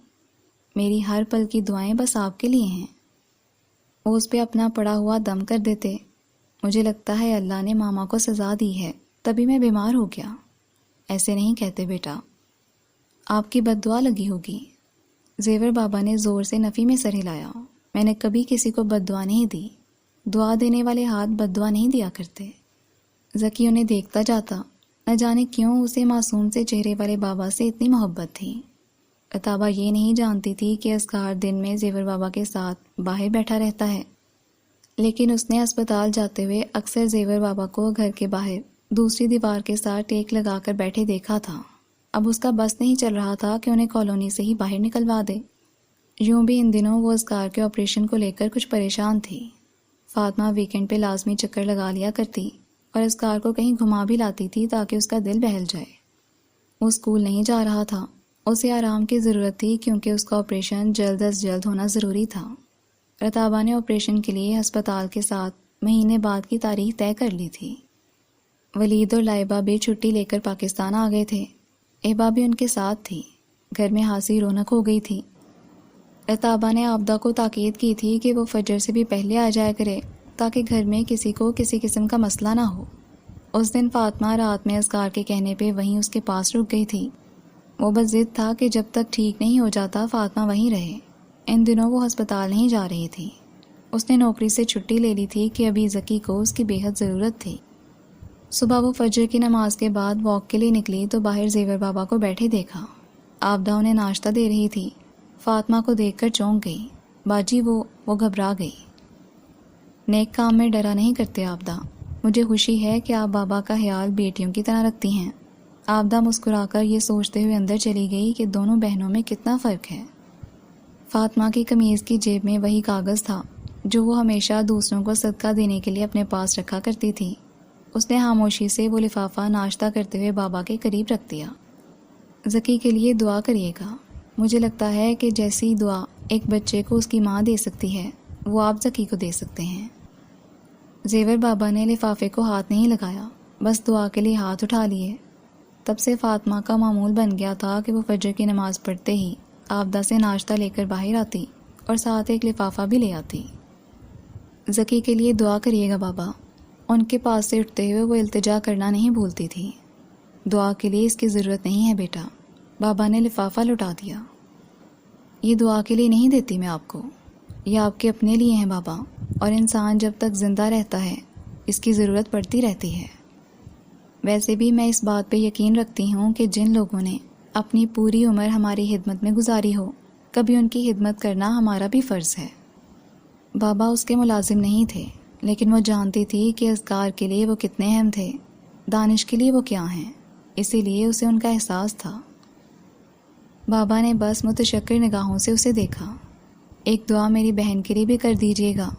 میری ہر پل کی دعائیں بس آپ کے لیے ہیں۔ وہ اس پہ اپنا پڑا ہوا دم کر دیتے۔ مجھے لگتا ہے اللہ نے ماما کو سزا دی ہے، تبھی میں بیمار ہو گیا۔ ایسے نہیں کہتے بیٹا، آپ کی بد دعا لگی ہوگی۔ زیور بابا نے زور سے نفی میں سر ہلایا۔ میں نے کبھی کسی کو بد دعا نہیں دی، دعا دینے والے ہاتھ بد دعا نہیں دیا کرتے۔ ذکی انہیں دیکھتا جاتا، نہ جانے کیوں اسے معصوم سے چہرے والے بابا سے اتنی محبت تھی۔ عطابہ یہ نہیں جانتی تھی کہ اذکار دن میں زیور بابا کے ساتھ باہر بیٹھا رہتا ہے، لیکن اس نے اسپتال جاتے ہوئے اکثر زیور بابا کو گھر کے باہر دوسری دیوار کے ساتھ ٹیک لگا کر بیٹھے دیکھا تھا۔ اب اس کا بس نہیں چل رہا تھا کہ انہیں کالونی سے ہی باہر نکلوا دے۔ یوں بھی ان دنوں وہ اذکار کے آپریشن کو لے کر کچھ پریشان تھی۔ فاطمہ ویکنڈ پہ لازمی چکر لگا لیا کرتی اور اذکار کو کہیں گھما بھی لاتی تھی تاکہ اس کا دل بہل جائے۔ وہ اسکول نہیں جا رہا تھا، اسے آرام کی ضرورت تھی کیونکہ اس کا آپریشن جلد از جلد ہونا ضروری تھا۔ رتابہ نے آپریشن کے لیے ہسپتال کے ساتھ مہینے بعد کی تاریخ طے کر لی تھی۔ ولید اور لائبہ بھی چھٹی لے کر پاکستان آ گئے تھے۔ ایبا بھی ان کے ساتھ تھی۔ گھر میں خاصی رونق ہو گئی تھی۔ رتابہ نے عابدہ کو تاکید کی تھی کہ وہ فجر سے بھی پہلے آ جایا کرے تاکہ گھر میں کسی کو کسی قسم کا مسئلہ نہ ہو۔ اس دن فاطمہ رات میں اذکار کے کہنے پہ وہیں اس کے پاس رک گئی تھی۔ وہ بس ضد تھا کہ جب تک ٹھیک نہیں ہو جاتا فاطمہ وہیں رہے۔ ان دنوں وہ ہسپتال نہیں جا رہی تھی۔ اس نے نوکری سے چھٹی لے لی تھی کہ ابھی ذکی کو اس کی بے حد ضرورت تھی۔ صبح وہ فجر کی نماز کے بعد واک کے لیے نکلی تو باہر زیور بابا کو بیٹھے دیکھا۔ عابدہ انہیں ناشتہ دے رہی تھی۔ فاطمہ کو دیکھ کر چونک گئی۔ باجی وہ گھبرا گئی۔ نیک کام میں ڈرا نہیں کرتے عابدہ، مجھے خوشی ہے کہ آپ بابا کا خیال بیٹیوں کی طرح رکھتی ہیں۔ عابدہ مسکرا کر یہ سوچتے ہوئے اندر چلی گئی کہ دونوں بہنوں میں کتنا فرق ہے۔ فاطمہ کی قمیض کی جیب میں وہی کاغذ تھا جو وہ ہمیشہ دوسروں کو صدقہ دینے کے لیے اپنے پاس رکھا کرتی تھی۔ اس نے خاموشی سے وہ لفافہ ناشتہ کرتے ہوئے بابا کے قریب رکھ دیا۔ ذکی کے لیے دعا کریے گا۔ مجھے لگتا ہے کہ جیسی دعا ایک بچے کو اس کی ماں دے سکتی ہے وہ آپ ذکی کو دے سکتے ہیں۔ زیور بابا نے لفافے کو ہاتھ نہیں لگایا، بس دعا کے لیے ہاتھ اٹھا لیے۔ تب سے فاطمہ کا معمول بن گیا تھا کہ وہ فجر کی نماز پڑھتے ہی عابدہ سے ناشتہ لے کر باہر آتی اور ساتھ ایک لفافہ بھی لے آتی۔ ذکی کے لیے دعا کریے گا بابا۔ ان کے پاس سے اٹھتے ہوئے وہ التجا کرنا نہیں بھولتی تھی۔ دعا کے لیے اس کی ضرورت نہیں ہے بیٹا۔ بابا نے لفافہ لٹا دیا۔ یہ دعا کے لیے نہیں دیتی میں آپ کو، یہ آپ کے اپنے لیے ہیں بابا، اور انسان جب تک زندہ رہتا ہے اس کی ضرورت پڑتی رہتی ہے۔ ویسے بھی میں اس بات پہ یقین رکھتی ہوں کہ جن لوگوں نے اپنی پوری عمر ہماری خدمت میں گزاری ہو، کبھی ان کی خدمت کرنا ہمارا بھی فرض ہے۔ بابا اس کے ملازم نہیں تھے، لیکن وہ جانتی تھی کہ اذکار کے لیے وہ کتنے اہم تھے، دانش کے لیے وہ کیا ہیں، اسی لیے اسے ان کا احساس تھا۔ بابا نے بس متشکر نگاہوں سے اسے دیکھا۔ ایک دعا میری بہن کے لیے بھی کر دیجیے گا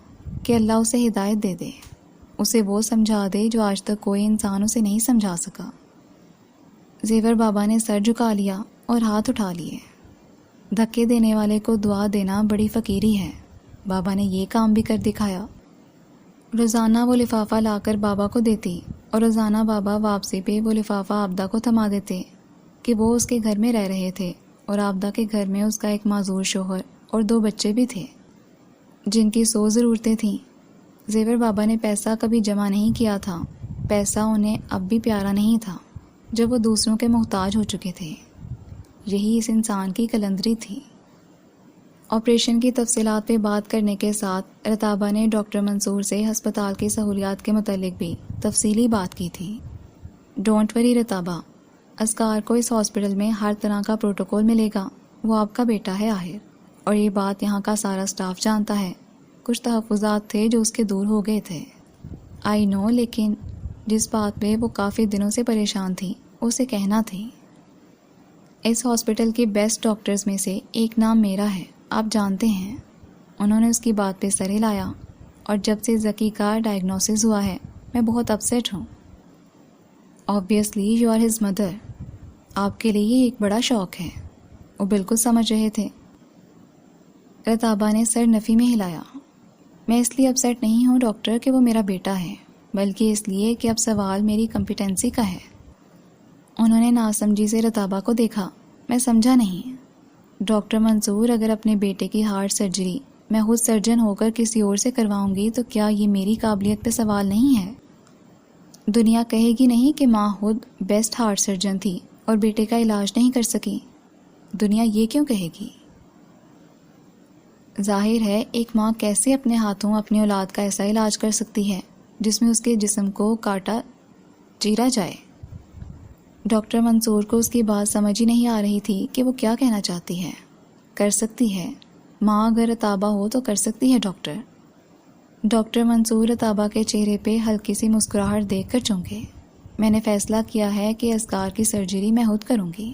کہ اللہ اسے ہدایت دے دے، اسے وہ سمجھا دے جو آج تک کوئی انسان اسے نہیں سمجھا سکا۔ زیور بابا نے سر جھکا لیا اور ہاتھ اٹھا لیے۔ دھکے دینے والے کو دعا دینا بڑی فقیری ہے۔ بابا نے یہ کام بھی کر دکھایا۔ روزانہ وہ لفافہ لا کر بابا کو دیتی اور روزانہ بابا واپسی پہ وہ لفافہ عابدہ کو تھما دیتے کہ وہ اس کے گھر میں رہ رہے تھے اور عابدہ کے گھر میں اس کا ایک معذور شوہر اور 2 بچے بھی تھے جن کی 100 ضرورتیں تھیں۔ زیور بابا نے پیسہ کبھی جمع نہیں کیا تھا، پیسہ انہیں اب بھی پیارا نہیں تھا جب وہ دوسروں کے محتاج ہو چکے تھے۔ یہی اس انسان کی کلندری تھی۔ آپریشن کی تفصیلات پہ بات کرنے کے ساتھ رتابہ نے ڈاکٹر منصور سے ہسپتال کی سہولیات کے متعلق بھی تفصیلی بات کی تھی۔ ڈونٹ وری رتابہ، اذکار کو اس ہاسپٹل میں ہر طرح کا پروٹوکول ملے گا، وہ آپ کا بیٹا ہے آخر، اور یہ بات یہاں کا سارا سٹاف جانتا ہے۔ کچھ تحفظات تھے جو اس کے دور ہو گئے تھے، آئی نو، لیکن جس بات پہ وہ کافی دنوں سے پریشان تھی اسے کہنا تھی۔ اس ہاسپٹل کے بیسٹ ڈاکٹرز میں سے ایک نام میرا ہے، آپ جانتے ہیں۔ انہوں نے اس کی بات پہ سر ہلایا، اور جب سے ذکی کا ڈائگنوسس ہوا ہے میں بہت اپسیٹ ہوں۔ Obviously you are his mother, آپ کے لیے یہ ایک بڑا شوق ہے۔ وہ بالکل سمجھ رہے تھے۔ رتابہ نے سر نفی میں ہلایا۔ میں اس لیے اپسیٹ نہیں ہوں ڈاکٹر کہ وہ میرا بیٹا ہے، بلکہ اس لیے کہ اب سوال میری کمپیٹنسی کا ہے۔ انہوں نے ناسمجھی سے رتابہ کو دیکھا۔ میں سمجھا نہیں۔ ڈاکٹر منصور، اگر اپنے بیٹے کی ہارٹ سرجری میں خود سرجن ہو کر کسی اور سے کرواؤں گی تو کیا یہ میری قابلیت پہ سوال نہیں ہے؟ دنیا کہے گی نہیں کہ ماں خود بیسٹ ہارٹ سرجن تھی اور بیٹے کا علاج نہیں کر سکی؟ دنیا یہ کیوں کہے گی؟ ظاہر ہے ایک ماں کیسے اپنے ہاتھوں اپنی اولاد کا ایسا علاج کر سکتی ہے جس میں اس کے جسم کو کاٹا چیرا جائے۔ ڈاکٹر منصور کو اس کی بات سمجھ ہی نہیں آ رہی تھی کہ وہ کیا کہنا چاہتی ہے۔ کر سکتی ہے ماں، اگر رتابہ ہو تو کر سکتی ہے ڈاکٹر۔ ڈاکٹر منصور رتابہ کے چہرے پہ ہلکی سی مسکراہٹ دیکھ کر چونکے۔ میں نے فیصلہ کیا ہے کہ اذکار کی سرجری میں خود کروں گی،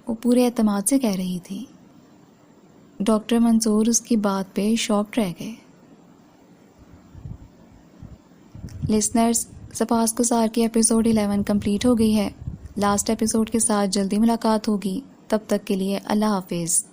وہ پورے اعتماد سے کہہ رہی تھی۔ ڈاکٹر منصور اس کی بات پہ شاکڈ رہ گئے۔ لسنرز، سپاس گزار کی ایپیسوڈ 11 کمپلیٹ ہو گئی ہے۔ لاسٹ ایپیسوڈ کے ساتھ جلدی ملاقات ہوگی، تب تک کے لیے اللہ حافظ۔